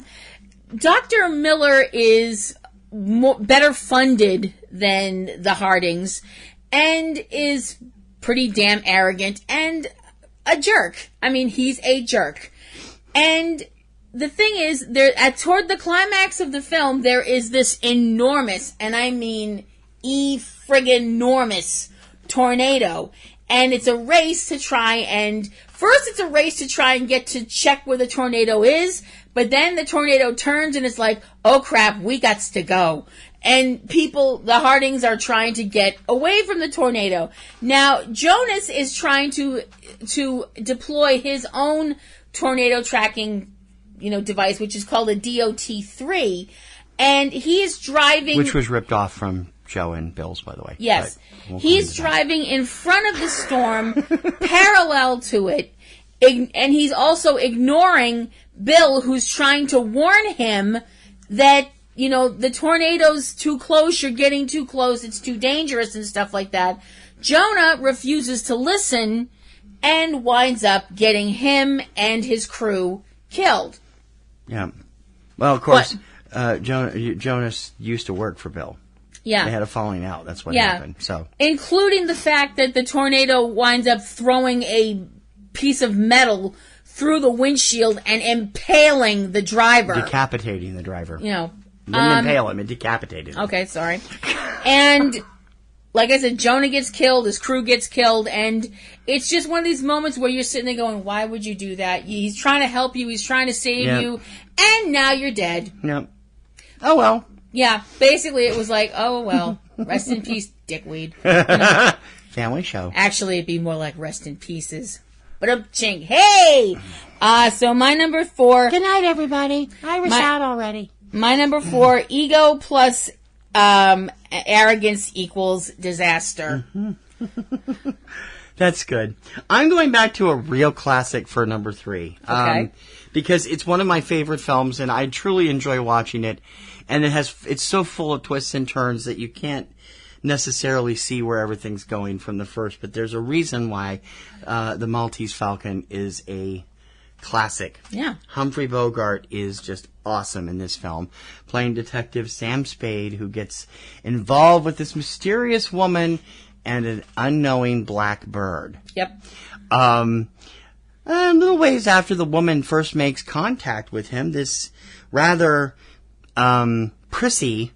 Speaker 5: Dr. Miller is better funded than the Hardings and is pretty damn arrogant and a jerk. I mean, he's a jerk. And the thing is, toward the climax of the film, there is this enormous, and I mean friggin-normous tornado. And it's a race to try and... First, it's a race to try and get to check where the tornado is, but then the tornado turns and it's like, oh crap, we gots to go. And the Hardings are trying to get away from the tornado. Now, Jonas is trying to deploy his own tornado tracking, device, which is called a DOT-3, and he is driving... Which
Speaker 1: was ripped off from Joe and Bill's, by the way.
Speaker 5: Yes. He's driving in front of the storm, parallel to it, and he's also ignoring Bill, who's trying to warn him that, the tornado's too close, you're getting too close, it's too dangerous and stuff like that. Jonah refuses to listen and winds up getting him and his crew killed.
Speaker 1: Yeah. Well, of course, Jonas used to work for Bill.
Speaker 5: Yeah.
Speaker 1: They had a falling out. That's what happened. So,
Speaker 5: including the fact that the tornado winds up throwing a piece of metal through the windshield and impaling the driver.
Speaker 1: Decapitating the driver.
Speaker 5: Didn't
Speaker 1: impale him, it decapitated him.
Speaker 5: Okay, sorry. And like I said, Jonah gets killed, his crew gets killed, and it's just one of these moments where you're sitting there going, why would you do that? He's trying to help you, he's trying to save you, and now you're dead.
Speaker 1: Yep. Oh, well.
Speaker 5: Yeah, basically it was like, oh, well, rest in peace, dickweed.
Speaker 1: Family show.
Speaker 5: Actually, it'd be more like rest in pieces. But ching, hey! So my number 4...
Speaker 1: Good night, everybody. I was out already.
Speaker 5: My number 4, ego plus arrogance equals disaster.
Speaker 1: That's good. I'm going back to a real classic for number 3.
Speaker 5: Okay.
Speaker 1: Because it's one of my favorite films, and I truly enjoy watching it. And it's so full of twists and turns that you can't necessarily see where everything's going from the first. But there's a reason why The Maltese Falcon is a classic.
Speaker 5: Yeah.
Speaker 1: Humphrey Bogart is just awesome in this film, playing Detective Sam Spade, who gets involved with this mysterious woman and an unknowing black bird.
Speaker 5: Yep.
Speaker 1: A little ways after the woman first makes contact with him, this rather prissy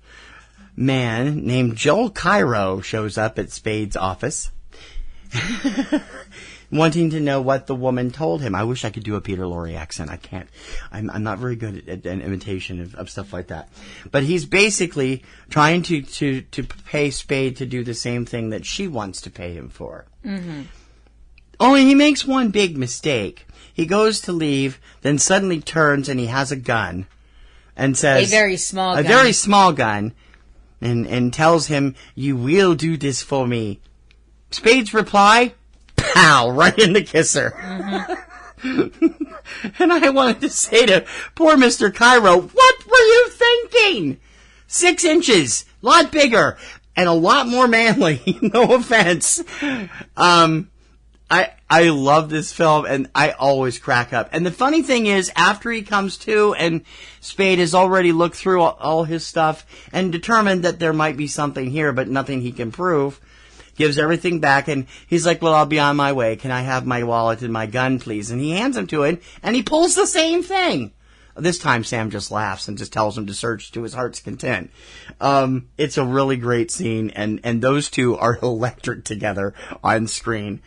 Speaker 1: man named Joel Cairo shows up at Spade's office, wanting to know what the woman told him. I wish I could do a Peter Lorre accent. I can't. I'm not very good at an imitation of stuff like that. But he's basically trying to pay Spade to do the same thing that she wants to pay him for.
Speaker 5: Mm-hmm.
Speaker 1: Only he makes one big mistake. He goes to leave, then suddenly turns and he has a gun and says...
Speaker 5: A very small
Speaker 1: gun. And tells him, "You will do this for me." Spade's reply... Pow! Right in the kisser. Mm-hmm. And I wanted to say to poor Mr. Cairo, what were you thinking? 6 inches, a lot bigger, and a lot more manly. No offense. I love this film, and I always crack up. And the funny thing is, after he comes to, and Spade has already looked through all his stuff and determined that there might be something here, but nothing he can prove, gives everything back, and he's like, well, I'll be on my way. Can I have my wallet and my gun, please? And he hands him to it, and he pulls the same thing. This time, Sam just laughs and just tells him to search to his heart's content. It's a really great scene, and those two are electric together on screen.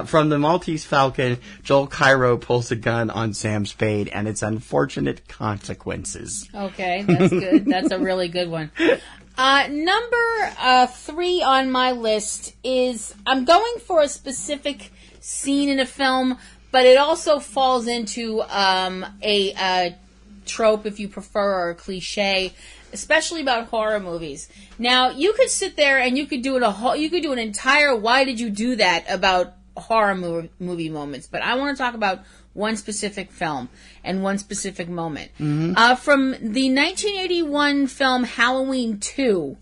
Speaker 1: From The Maltese Falcon, Joel Cairo pulls a gun on Sam Spade, and its unfortunate consequences.
Speaker 5: Okay, that's good. That's a really good one. Number 3 on my list is, I'm going for a specific scene in a film, but it also falls into a trope, if you prefer, or a cliche, especially about horror movies. Now, you could sit there and you could do an entire "Why did you do that?" about horror movie moments, but I want to talk about one specific film and one specific moment. From the 1981 film Halloween 2,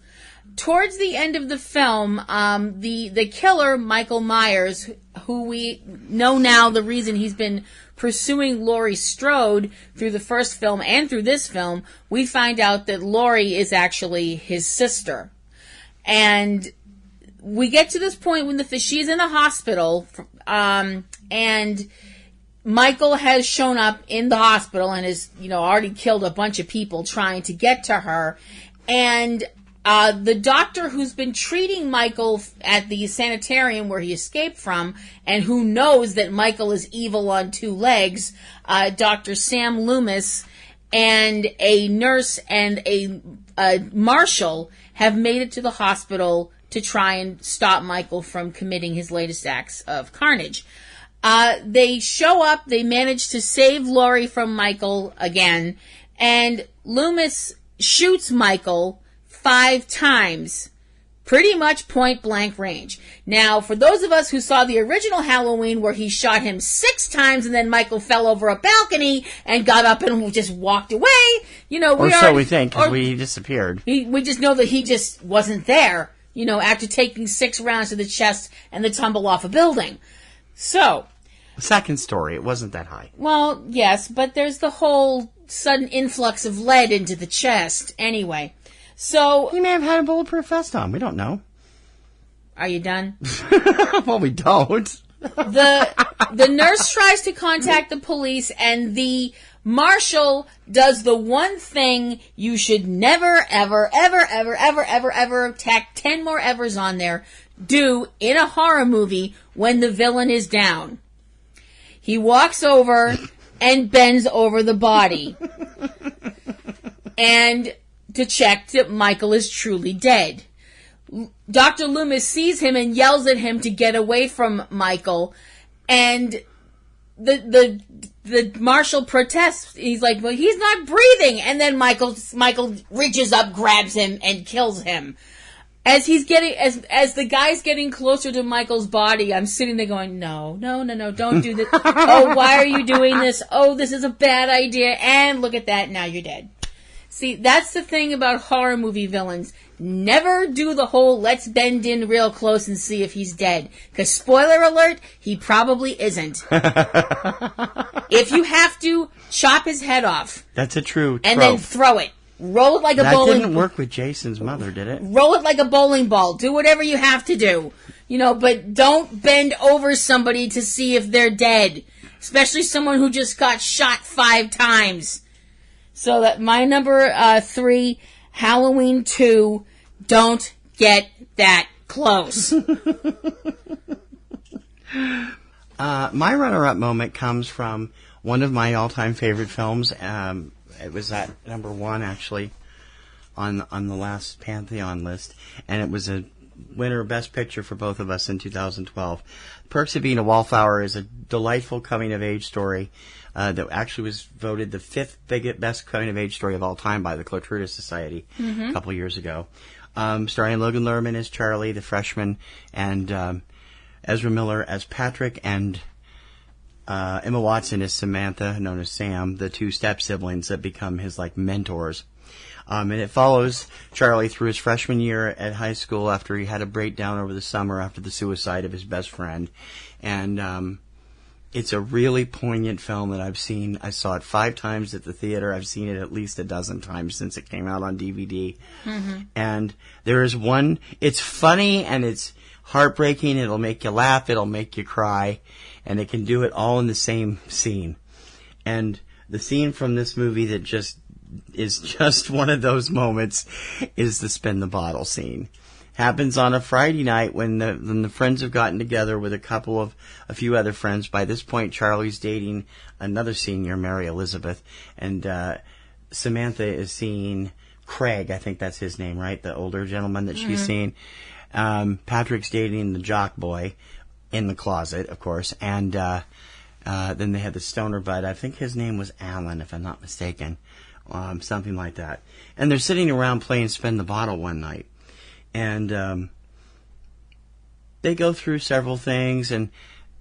Speaker 5: towards the end of the film, the killer, Michael Myers, who we know now the reason he's been pursuing Laurie Strode through the first film and through this film, we find out that Laurie is actually his sister. And we get to this point when she's in a hospital, and Michael has shown up in the hospital and has, already killed a bunch of people trying to get to her. And the doctor who's been treating Michael at the sanitarium where he escaped from, and who knows that Michael is evil on two legs, Dr. Sam Loomis, and a nurse and a marshal have made it to the hospital to try and stop Michael from committing his latest acts of carnage. They show up, they manage to save Laurie from Michael again, and Loomis shoots Michael 5 times, pretty much point blank range. Now, for those of us who saw the original Halloween where he shot him 6 times and then Michael fell over a balcony and got up and just walked away,
Speaker 1: we think, because he disappeared.
Speaker 5: We just know that he just wasn't there, after taking 6 rounds to the chest and the tumble off a building. So,
Speaker 1: second story, it wasn't that high.
Speaker 5: Well, yes, but there's the whole sudden influx of lead into the chest. Anyway, so
Speaker 1: he may have had a bulletproof vest on. We don't know.
Speaker 5: Are you done?
Speaker 1: Well, we don't.
Speaker 5: The nurse tries to contact the police, and the marshal does the one thing you should never, ever, ever, ever, ever, ever, ever tack 10 more evers on there, do in a horror movie when the villain is down. He walks over and bends over the body and to check that Michael is truly dead. Dr. Loomis sees him and yells at him to get away from Michael, and the marshal protests. He's like, well, he's not breathing. And then Michael reaches up, grabs him, and kills him. As the guy's getting closer to Michael's body, I'm sitting there going, no, don't do this. Oh, why are you doing this? Oh, this is a bad idea. And look at that, now you're dead. See, that's the thing about horror movie villains. Never do the whole let's bend in real close and see if he's dead. Because, spoiler alert, he probably isn't. If you have to, chop his head off.
Speaker 1: That's a true trope.
Speaker 5: And then throw it. Roll it like a bowling ball.
Speaker 1: That didn't work with Jason's mother, did it?
Speaker 5: Roll it like a bowling ball. Do whatever you have to do. But don't bend over somebody to see if they're dead. Especially someone who just got shot 5 times. So that my number 3, Halloween 2, don't get that close.
Speaker 1: My runner-up moment comes from one of my all-time favorite films. It was at number 1, actually, on the last Pantheon list, and it was a winner Best Picture for both of us in 2012. Perks of Being a Wallflower is a delightful coming-of-age story that actually was voted the 5th best coming-of-age story of all time by the Clotilde Society a couple years ago. Starring Logan Lerman as Charlie, the freshman, and Ezra Miller as Patrick, and Emma Watson as Samantha, known as Sam, the 2 step-siblings that become his, mentors. And it follows Charlie through his freshman year at high school after he had a breakdown over the summer after the suicide of his best friend. And it's a really poignant film that I've seen. I saw it 5 times at the theater. I've seen it at least a dozen times since it came out on DVD. Mm-hmm. And there is one, it's funny and it's heartbreaking. It'll make you laugh. It'll make you cry. And it can do it all in the same scene. And the scene from this movie that is just one of those moments is the spin the bottle scene. Happens on a Friday night when the friends have gotten together with a few other friends. By this point, Charlie's dating another senior, Mary Elizabeth, and Samantha is seeing Craig. I think that's his name, right? The older gentleman that she's seeing. Patrick's dating the jock boy in the closet, of course, and Then they had the stoner bud. I think his name was Alan, if I'm not mistaken. Something like that. And they're sitting around playing Spin the Bottle one night. And they go through several things, and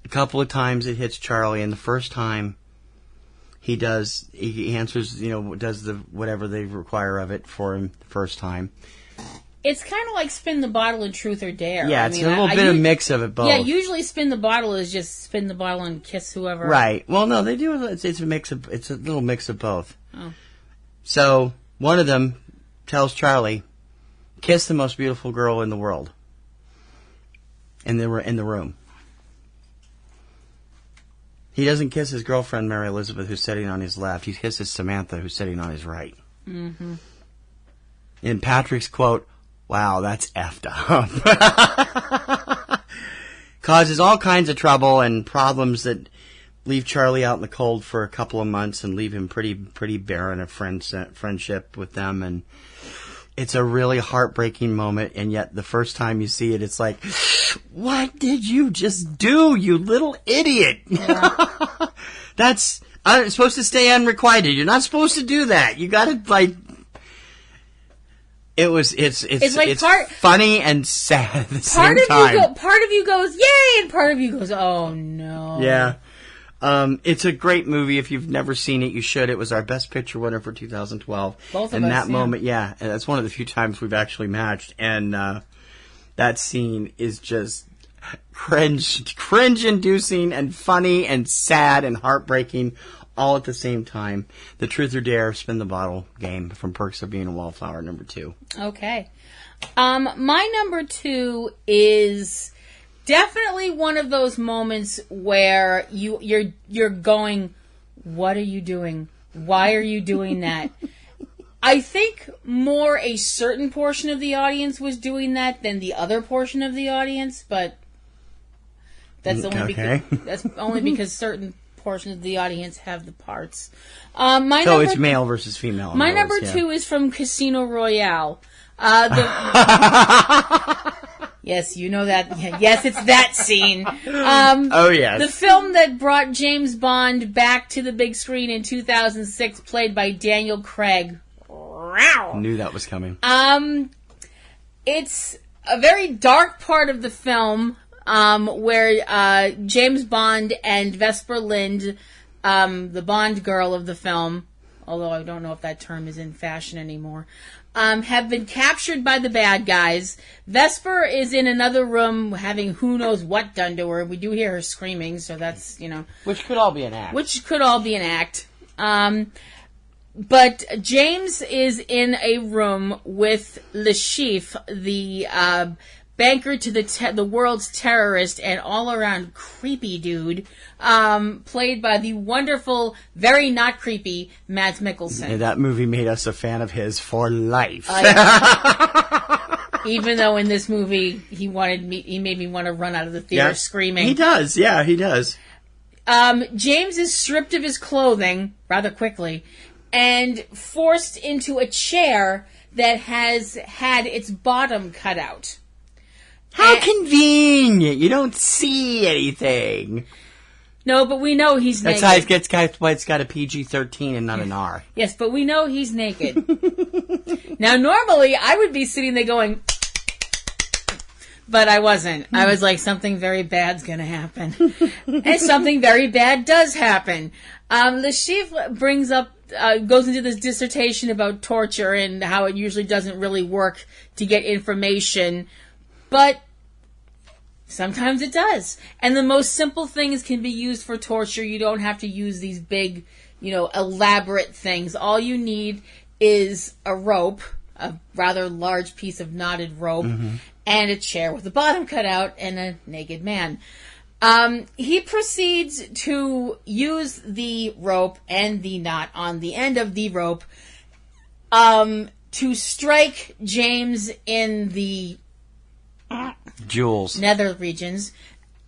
Speaker 1: a couple of times it hits Charlie, and the first time he answers, does the whatever they require of it for him the first time.
Speaker 5: It's kind of like Spin the Bottle and Truth or Dare.
Speaker 1: Yeah, it's a little bit of a mix of it both.
Speaker 5: Yeah, usually Spin the Bottle is just spin the bottle and kiss whoever.
Speaker 1: Right. Well, no, they do. It's a mix of. It's a little mix of both.
Speaker 5: Oh.
Speaker 1: So one of them tells Charlie, "Kiss the most beautiful girl in the world." And they were in the room. He doesn't kiss his girlfriend Mary Elizabeth, who's sitting on his left. He kisses Samantha, who's sitting on his right. Mm-hmm. In Patrick's quote, "Wow, that's effed up." Causes all kinds of trouble and problems that leave Charlie out in the cold for a couple of months and leave him pretty barren of friendship with them. And it's a really heartbreaking moment. And yet the first time you see it, it's like, what did you just do, you little idiot? Yeah. That's supposed to stay unrequited. You're not supposed to do that. You got to It's funny and sad at the same time.
Speaker 5: Part of you goes, yay, and part of you goes, oh no.
Speaker 1: Yeah. It's a great movie. If you've never seen it, you should. It was our Best Picture winner for 2012.
Speaker 5: Both of
Speaker 1: and
Speaker 5: us,
Speaker 1: that moment, and that's one of the few times we've actually matched. And that scene is just cringe-inducing and funny and sad and heartbreaking all at the same time. The Truth or Dare Spin the Bottle game from Perks of Being a Wallflower, number 2.
Speaker 5: Okay. My number 2 is definitely one of those moments where you're going, what are you doing? Why are you doing that? I think more a certain portion of the audience was doing that than the other portion of the audience, but that's only because certain portions of the audience have the parts.
Speaker 1: It's male versus female.
Speaker 5: My number 2 is from Casino Royale. Yes, you know that. Yes, it's that scene.
Speaker 1: Oh, yes.
Speaker 5: The film that brought James Bond back to the big screen in 2006, played by Daniel Craig.
Speaker 1: Knew that was coming.
Speaker 5: It's a very dark part of the film where James Bond and Vesper Lynd, the Bond girl of the film, although I don't know if that term is in fashion anymore, have been captured by the bad guys. Vesper is in another room having who knows what done to her. We do hear her screaming, so that's,
Speaker 1: Which could all be an act.
Speaker 5: But James is in a room with Le Chiffre, the banker to the world's terrorist and all-around creepy dude, played by the wonderful, very not creepy Mads Mikkelsen.
Speaker 1: Yeah, that movie made us a fan of his for life.
Speaker 5: Even though in this movie he made me want to run out of the theater screaming.
Speaker 1: He does, yeah, he does.
Speaker 5: James is stripped of his clothing rather quickly and forced into a chair that has had its bottom cut out.
Speaker 1: How convenient! You don't see anything.
Speaker 5: No, but we know he's naked.
Speaker 1: That's why it's got a PG-13 and not an R.
Speaker 5: Yes, but we know he's naked. Now, normally, I would be sitting there going, but I wasn't. I was like, something very bad's going to happen. And something very bad does happen. Le Chiffre goes into this dissertation about torture and how it usually doesn't really work to get information. But sometimes it does. And the most simple things can be used for torture. You don't have to use these big, elaborate things. All you need is a rope, a rather large piece of knotted rope, and a chair with the bottom cut out and a naked man. He proceeds to use the rope and the knot on the end of the rope to strike James in the
Speaker 1: Jules.
Speaker 5: nether regions,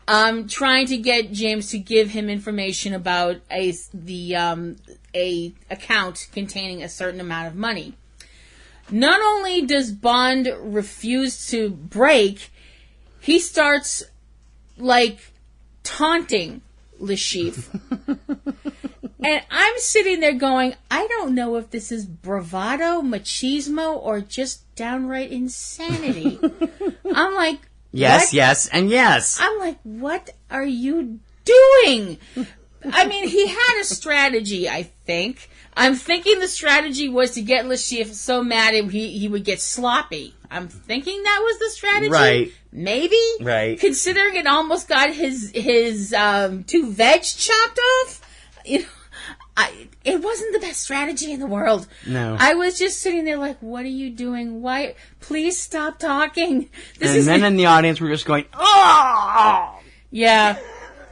Speaker 5: trying to get James to give him information about a account containing a certain amount of money. Not only does Bond refuse to break, he starts taunting Le Chiffre. And I'm sitting there going, I don't know if this is bravado, machismo, or just downright insanity. I'm like,
Speaker 1: yes,
Speaker 5: what?
Speaker 1: yes, and yes.
Speaker 5: I'm like, what are you doing? I mean, he had a strategy, I think. I'm thinking the strategy was to get Le Chiffre so mad he would get sloppy. I'm thinking that was the strategy.
Speaker 1: Right.
Speaker 5: Maybe.
Speaker 1: Right.
Speaker 5: Considering it almost got his 2 veg chopped off. You know, it wasn't the best strategy in the world.
Speaker 1: No.
Speaker 5: I was just sitting there like, what are you doing? Why? Please stop talking.
Speaker 1: And then in the audience we're just going, oh!
Speaker 5: Yeah.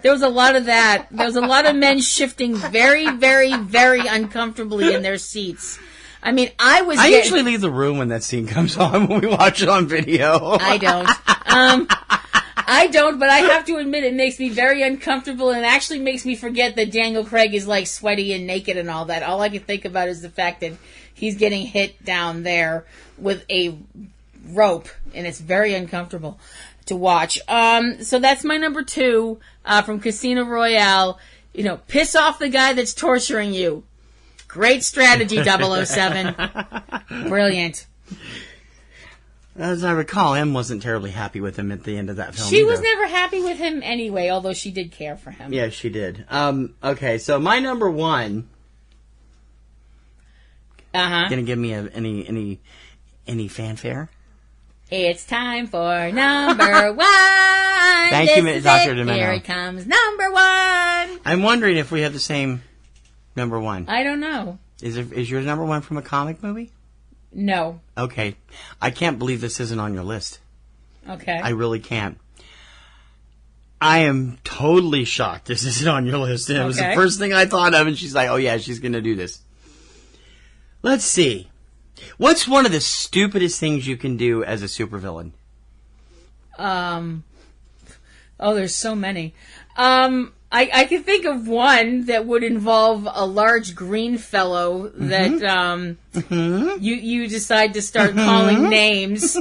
Speaker 5: There was a lot of that. There was a lot of men shifting very, very, very uncomfortably in their seats. I mean, I
Speaker 1: usually leave the room when that scene comes on when we watch it on video.
Speaker 5: I don't. I don't, but I have to admit it makes me very uncomfortable and actually makes me forget that Daniel Craig is like sweaty and naked and all that. All I can think about is the fact that he's getting hit down there with a rope and it's very uncomfortable to watch. So that's my number 2 from Casino Royale. You know, piss off the guy that's torturing you. Great strategy, 007. Brilliant.
Speaker 1: As I recall, Em wasn't terribly happy with him at the end of that film.
Speaker 5: She
Speaker 1: either.
Speaker 5: was never happy with him anyway, although she did care for him.
Speaker 1: Yeah, she did. Okay, so my number 1. Gonna give me any fanfare?
Speaker 5: It's time for number 1.
Speaker 1: Thank you, Dr. Domeno.
Speaker 5: Here it comes, number 1.
Speaker 1: I'm wondering if we have the same number 1.
Speaker 5: I don't know.
Speaker 1: Is yours number 1 from a comic movie?
Speaker 5: No.
Speaker 1: Okay. I can't believe this isn't on your list.
Speaker 5: Okay.
Speaker 1: I really can't. I am totally shocked this isn't on your list. And it was the first thing I thought of, and she's like, oh yeah, she's going to do this. Let's see. What's one of the stupidest things you can do as a supervillain?
Speaker 5: There's so many. I can think of one that would involve a large green fellow that you decide to start calling names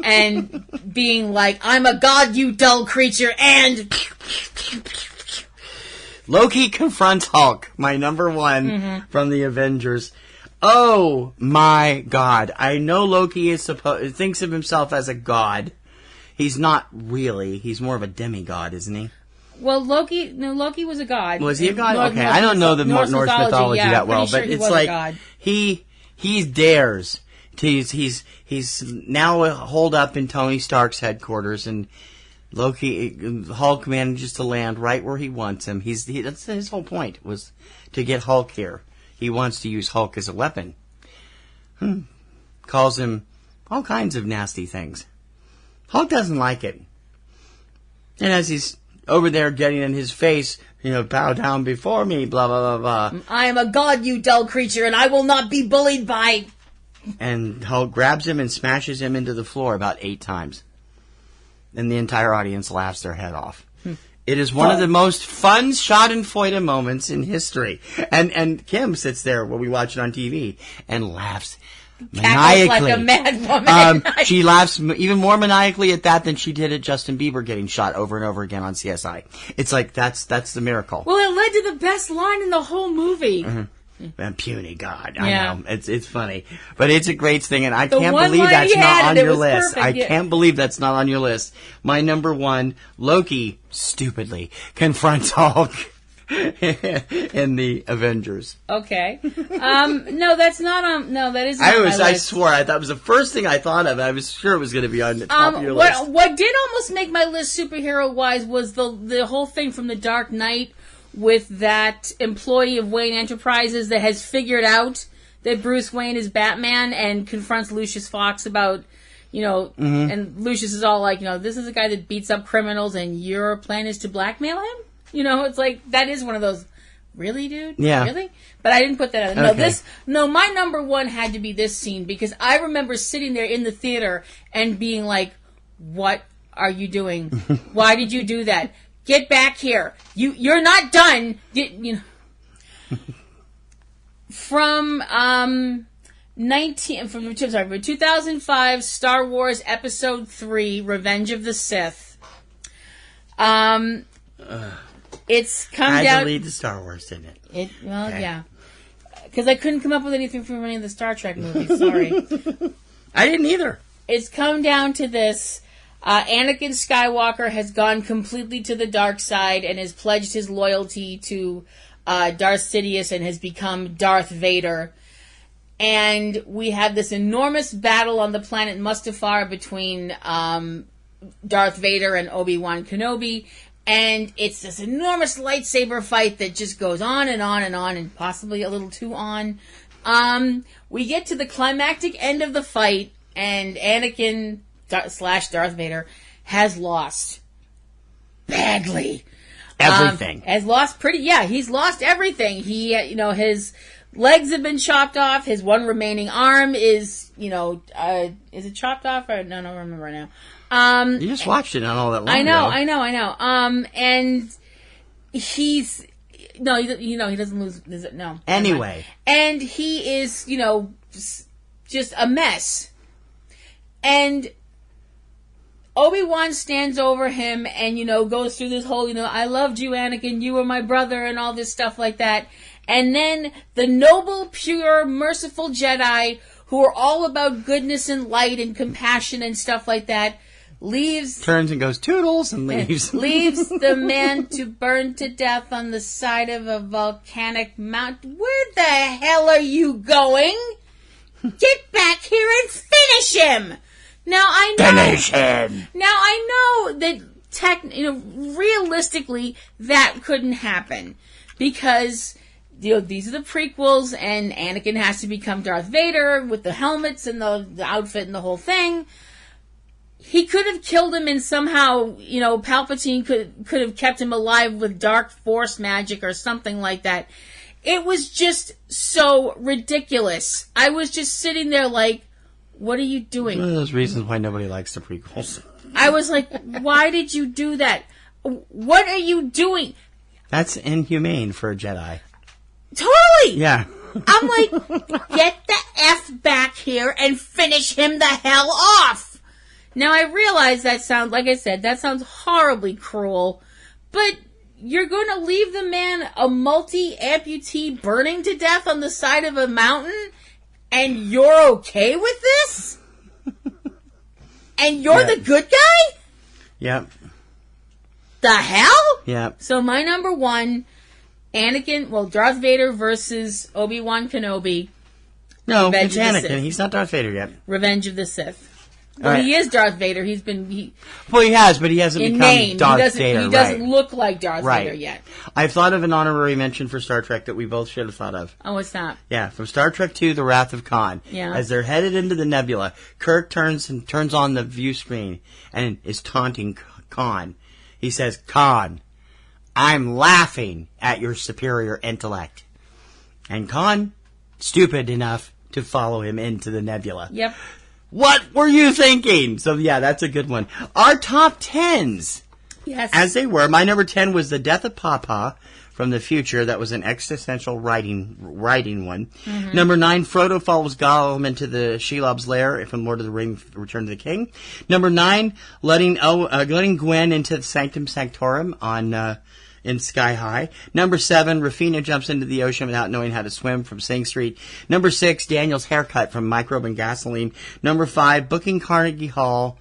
Speaker 5: and being like, I'm a god, you dull creature, and...
Speaker 1: Loki confronts Hulk, my number 1 from the Avengers. Oh my god. I know Loki thinks of himself as a god. He's not really. He's more of a demigod, isn't he?
Speaker 5: Well, Loki was a god.
Speaker 1: Was he a god? Okay, I don't know the Norse mythology that well, but it's like he dares. He's now holed up in Tony Stark's headquarters, and Hulk manages to land right where he wants him. That's his whole point, was to get Hulk here. He wants to use Hulk as a weapon. Calls him all kinds of nasty things. Hulk doesn't like it. And as he's over there getting in his face, bow down before me, blah, blah, blah, blah.
Speaker 5: I am a god, you dull creature, and I will not be bullied by...
Speaker 1: And Hulk grabs him and smashes him into the floor about 8 times. And the entire audience laughs their head off. It is one of the most fun schadenfreude moments in history. And Kim sits there when we watch it on TV and laughs maniacally.
Speaker 5: Like a mad woman.
Speaker 1: She laughs even more maniacally at that than she did at Justin Bieber getting shot over and over again on CSI. It's like, that's the miracle.
Speaker 5: Well, it led to the best line in the whole movie.
Speaker 1: Puny God. I know. It's funny. But it's a great thing, and I can't
Speaker 5: one
Speaker 1: believe
Speaker 5: line
Speaker 1: that's
Speaker 5: he had,
Speaker 1: not on
Speaker 5: and it
Speaker 1: your
Speaker 5: was
Speaker 1: list.
Speaker 5: perfect,
Speaker 1: I can't believe that's not on your list. My number 1, Loki, stupidly, confronts Hulk in the Avengers.
Speaker 5: Okay. No, that's not on... No, that isn't on my list.
Speaker 1: I swore. That was the first thing I thought of. I was sure it was going to be on the top of your list.
Speaker 5: What did almost make my list superhero-wise was the whole thing from The Dark Knight with that employee of Wayne Enterprises that has figured out that Bruce Wayne is Batman and confronts Lucius Fox about, and Lucius is all like, this is a guy that beats up criminals and your plan is to blackmail him? It's like, that is one of those, really, dude?
Speaker 1: Yeah.
Speaker 5: Really? But I didn't put that out.
Speaker 1: Okay.
Speaker 5: My number 1 had to be this scene because I remember sitting there in the theater and being like, what are you doing? Why did you do that? Get back here. You're not done. From 2005 Star Wars Episode 3 Revenge of the Sith. It's come
Speaker 1: I had
Speaker 5: down...
Speaker 1: to lead to Star Wars, didn't it?
Speaker 5: Yeah. Because I couldn't come up with anything from any of the Star Trek movies. Sorry.
Speaker 1: I didn't either.
Speaker 5: It's come down to this. Anakin Skywalker has gone completely to the dark side and has pledged his loyalty to Darth Sidious and has become Darth Vader. And we have this enormous battle on the planet Mustafar between Darth Vader and Obi-Wan Kenobi. And it's this enormous lightsaber fight that just goes on and on and on, and possibly a little too on. We get to the climactic end of the fight, and Anakin / Darth Vader has lost badly.
Speaker 1: Everything.
Speaker 5: Has lost he's lost everything. He, his legs have been chopped off. His one remaining arm is, is it chopped off? Or no, I don't remember now.
Speaker 1: You just watched it not all that long
Speaker 5: I know. And he's, he doesn't lose, no.
Speaker 1: Anyway.
Speaker 5: And he is, just a mess. And Obi-Wan stands over him and, goes through this whole, I loved you, Anakin, you were my brother, and all this stuff like that. And then the noble, pure, merciful Jedi, who are all about goodness and light and compassion and stuff like that,
Speaker 1: turns and goes toodles and leaves.
Speaker 5: Leaves the man to burn to death on the side of a volcanic mountain. Where the hell are you going? Get back here and finish him! Now I know.
Speaker 1: Finish him!
Speaker 5: Now I know that realistically that couldn't happen because these are the prequels and Anakin has to become Darth Vader with the helmets and the outfit and the whole thing. He could have killed him and somehow, Palpatine could have kept him alive with dark force magic or something like that. It was just so ridiculous. I was just sitting there like, what are you doing?
Speaker 1: One of those reasons why nobody likes the prequels.
Speaker 5: I was like, why did you do that? What are you doing?
Speaker 1: That's inhumane for a Jedi.
Speaker 5: Totally!
Speaker 1: Yeah.
Speaker 5: I'm like, get the F back here and finish him the hell off! Now I realize that sounds horribly cruel, but you're going to leave the man a multi-amputee burning to death on the side of a mountain? And you're okay with this? And you're the good guy?
Speaker 1: Yep.
Speaker 5: The hell?
Speaker 1: Yep.
Speaker 5: So my number one, Darth Vader versus Obi-Wan Kenobi.
Speaker 1: No, it's Anakin. He's not Darth Vader yet.
Speaker 5: Revenge of the Sith. Well, he is Darth Vader. He
Speaker 1: has, but he hasn't become
Speaker 5: name.
Speaker 1: Darth Vader.
Speaker 5: He doesn't look like Darth Vader yet.
Speaker 1: I've thought of an honorary mention for Star Trek that we both should have thought of.
Speaker 5: Oh, what's that?
Speaker 1: Yeah, from Star Trek II, The Wrath of Khan.
Speaker 5: Yeah.
Speaker 1: As they're headed into the nebula, Kirk turns on the view screen and is taunting Khan. He says, Khan, I'm laughing at your superior intellect. And Khan, stupid enough to follow him into the nebula.
Speaker 5: Yep.
Speaker 1: What were you thinking? So, yeah, that's a good one. Our top 10s.
Speaker 5: Yes.
Speaker 1: As they were. My number 10 was The Death of Papa from the future. That was an existential writing one. Mm-hmm. Number 9, Frodo follows Gollum into the Shelob's lair from Lord of the Rings, Return of the King. Number 9, letting Gwen into the Sanctum Sanctorum in Sky High. Number 7, Rafina jumps into the ocean without knowing how to swim from Sing Street. Number 6, Daniel's haircut from Microbe and Gasoline. Number 5, booking Carnegie Hall.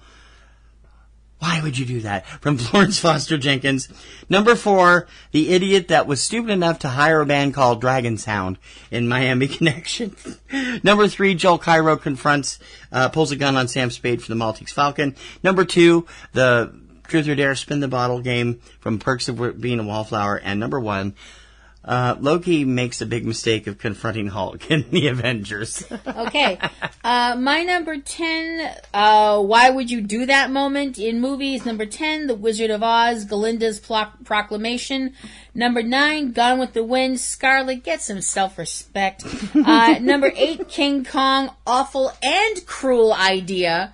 Speaker 1: Why would you do that? From Florence Foster Jenkins. Number 4, the idiot that was stupid enough to hire a band called Dragon Sound in Miami Connection. Number 3, Joel Cairo pulls a gun on Sam Spade for the Maltese Falcon. Number 2, the Truth or Dare Spin the Bottle game from Perks of Being a Wallflower. And number 1, Loki makes a big mistake of confronting Hulk in the Avengers.
Speaker 5: Okay. My number 10, why would you do that moment in movies? Number 10, The Wizard of Oz, Galinda's Proclamation. Number 9, Gone with the Wind, Scarlet, get some self-respect. Number 8, King Kong, awful and cruel idea.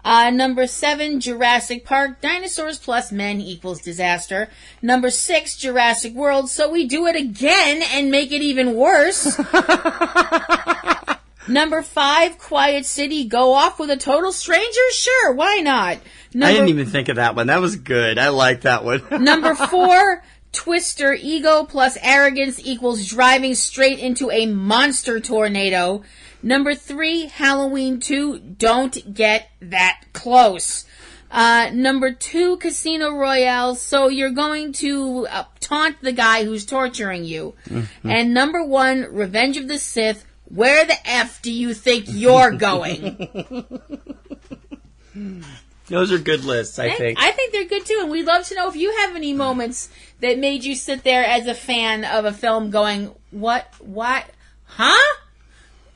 Speaker 5: Number 7, Jurassic Park, dinosaurs plus men equals disaster. Number 6, Jurassic World, so we do it again and make it even worse. Number 5, Quiet City, go off with a total stranger? Sure, why not?
Speaker 1: I didn't even think of that one. That was good. I like that one.
Speaker 5: Number 4, Twister, ego plus arrogance equals driving straight into a monster tornado. Number 3, Halloween 2, don't get that close. Number 2, Casino Royale, so you're going to taunt the guy who's torturing you. Mm-hmm. And number 1, Revenge of the Sith, where the F do you think you're going?
Speaker 1: Those are good lists, I think.
Speaker 5: I think they're good, too, and we'd love to know if you have any moments that made you sit there as a fan of a film going, what, huh?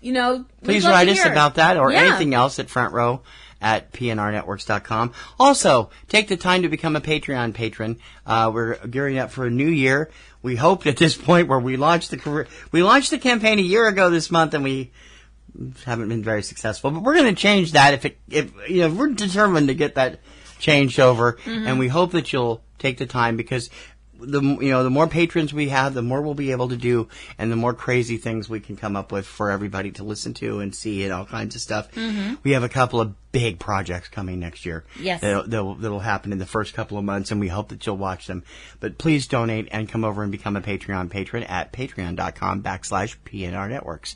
Speaker 5: You know,
Speaker 1: please write us about that or anything else at frontrow@PNRNetworks.com. Also, take the time to become a Patreon patron. We're gearing up for a new year. We hope at this point where we launched the campaign a year ago this month, and we haven't been very successful. But we're going to change that if we're determined to get that changed over, and we hope that you'll take the time, because the more patrons we have, the more we'll be able to do, and the more crazy things we can come up with for everybody to listen to and see and all kinds of stuff. Mm-hmm. We have a couple of big projects coming next year.
Speaker 5: Yes.
Speaker 1: That'll happen in the first couple of months, and we hope that you'll watch them. But please donate and come over and become a Patreon patron at patreon.com/PNRNetworks.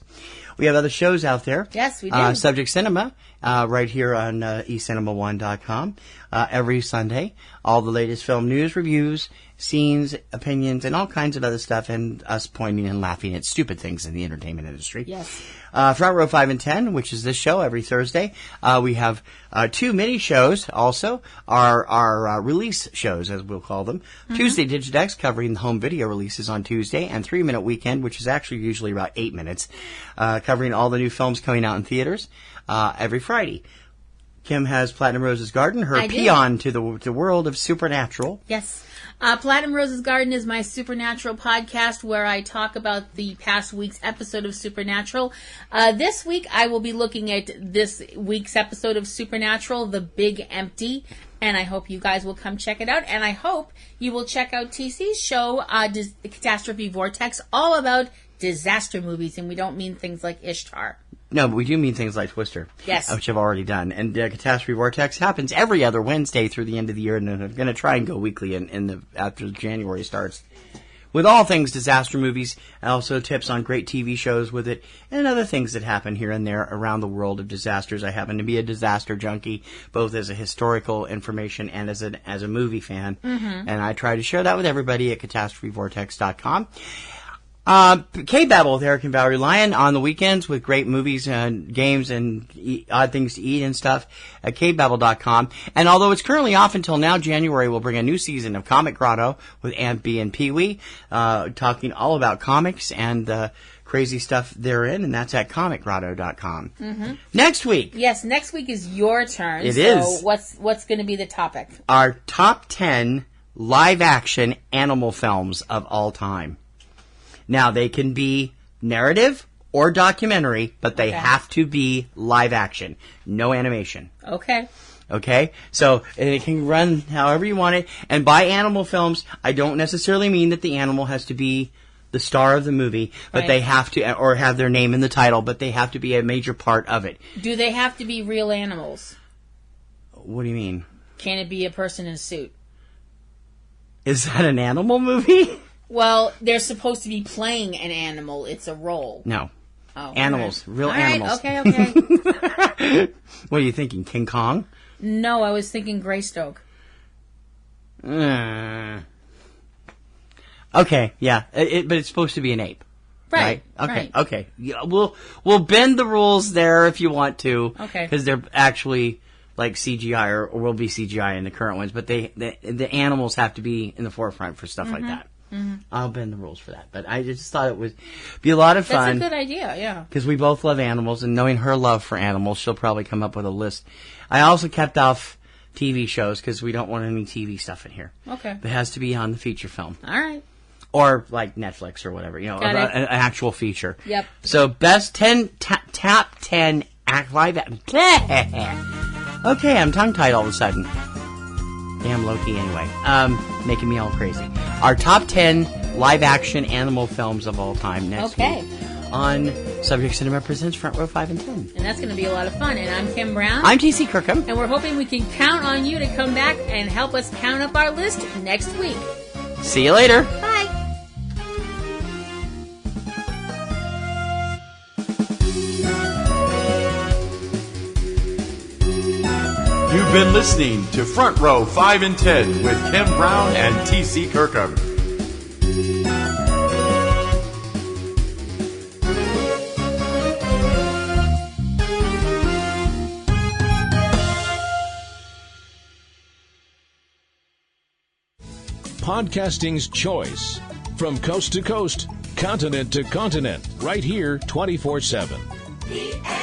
Speaker 1: We have other shows out there.
Speaker 5: Yes, we do.
Speaker 1: Subject Cinema, right here on eCinemaOne.com, every Sunday. All the latest film news, reviews, scenes, opinions, and all kinds of other stuff, and us pointing and laughing at stupid things in the entertainment industry.
Speaker 5: Yes.
Speaker 1: Front Row 5 and 10, which is this show every Thursday. We have 2 mini shows also, our release shows, as we'll call them. Mm-hmm. Tuesday Digidex, covering the home video releases on Tuesday, and 3 Minute Weekend, which is actually usually about 8 minutes, covering all the new films coming out in theaters every Friday. Kim has Platinum Rose's Garden, her peon to the world of Supernatural.
Speaker 5: Yes. Platinum Rose's Garden is my Supernatural podcast where I talk about the past week's episode of Supernatural. This week I will be looking at this week's episode of Supernatural, The Big Empty, and I hope you guys will come check it out. And I hope you will check out TC's show, Catastrophe Vortex, all about disaster movies, and we don't mean things like Ishtar.
Speaker 1: No, but we do mean things like Twister.
Speaker 5: Yes.
Speaker 1: Which I've already done. And Catastrophe Vortex happens every other Wednesday through the end of the year, and I'm going to try and go weekly after January starts. With all things disaster movies, and also tips on great TV shows with it, and other things that happen here and there around the world of disasters. I happen to be a disaster junkie, both as a historical information and as a movie fan. Mm-hmm. And I try to share that with everybody at CatastropheVortex.com. Cavebabble with Eric and Valerie Lyon on the weekends with great movies and games and odd things to eat and stuff at Cavebabble.com. And although it's currently off until now, January will bring a new season of Comic Grotto with Aunt B and Pee Wee, talking all about comics and the crazy stuff therein, and that's at ComicGrotto.com. Mm-hmm. Next week.
Speaker 5: Yes, next week is your turn.
Speaker 1: It is.
Speaker 5: What's going to be the topic?
Speaker 1: Our top 10 live-action animal films of all time. Now, they can be narrative or documentary, but they have to be live action. No animation.
Speaker 5: Okay.
Speaker 1: Okay? So, it can run however you want it. And by animal films, I don't necessarily mean that the animal has to be the star of the movie, but they have to, or have their name in the title, but they have to be a major part of it.
Speaker 5: Do they have to be real animals?
Speaker 1: What do you mean?
Speaker 5: Can it be a person in a suit?
Speaker 1: Is that an animal movie?
Speaker 5: Well, they're supposed to be playing an animal. It's a role.
Speaker 1: No.
Speaker 5: Oh,
Speaker 1: Animals.
Speaker 5: right.
Speaker 1: Real animals.
Speaker 5: Right, okay.
Speaker 1: What are you thinking? King Kong?
Speaker 5: No, I was thinking Greystoke.
Speaker 1: Okay, yeah. But it's supposed to be an ape.
Speaker 5: Right.
Speaker 1: Okay,
Speaker 5: right.
Speaker 1: Okay. Yeah, we'll bend the rules there if you want to.
Speaker 5: Okay.
Speaker 1: Because they're actually like CGI or will be CGI in the current ones, but the animals have to be in the forefront for stuff like that. Mm-hmm. I'll bend the rules for that. But I just thought it would be a lot of fun.
Speaker 5: That's a good idea, yeah.
Speaker 1: Because we both love animals, and knowing her love for animals, she'll probably come up with a list. I also kept off TV shows because we don't want any TV stuff in here.
Speaker 5: Okay.
Speaker 1: It has to be on the feature film.
Speaker 5: All right.
Speaker 1: Or like Netflix or whatever, an actual feature.
Speaker 5: Yep.
Speaker 1: So best 10, top 10 live Okay, I'm tongue-tied all of a sudden. Damn Loki anyway. Making me all crazy. Our top 10 live-action animal films of all time next week. On Subject Cinema Presents Front Row 5 and 10.
Speaker 5: And that's going to be a lot of fun. And I'm Kim Brown.
Speaker 1: I'm T.C. Kirkham.
Speaker 5: And we're hoping we can count on you to come back and help us count up our list next week.
Speaker 1: See you later.
Speaker 5: Bye.
Speaker 4: You've been listening to Front Row 5 and 10 with Kim Brown and T.C. Kirkham.
Speaker 2: Podcasting's choice. From coast to coast, continent to continent, right here 24/7.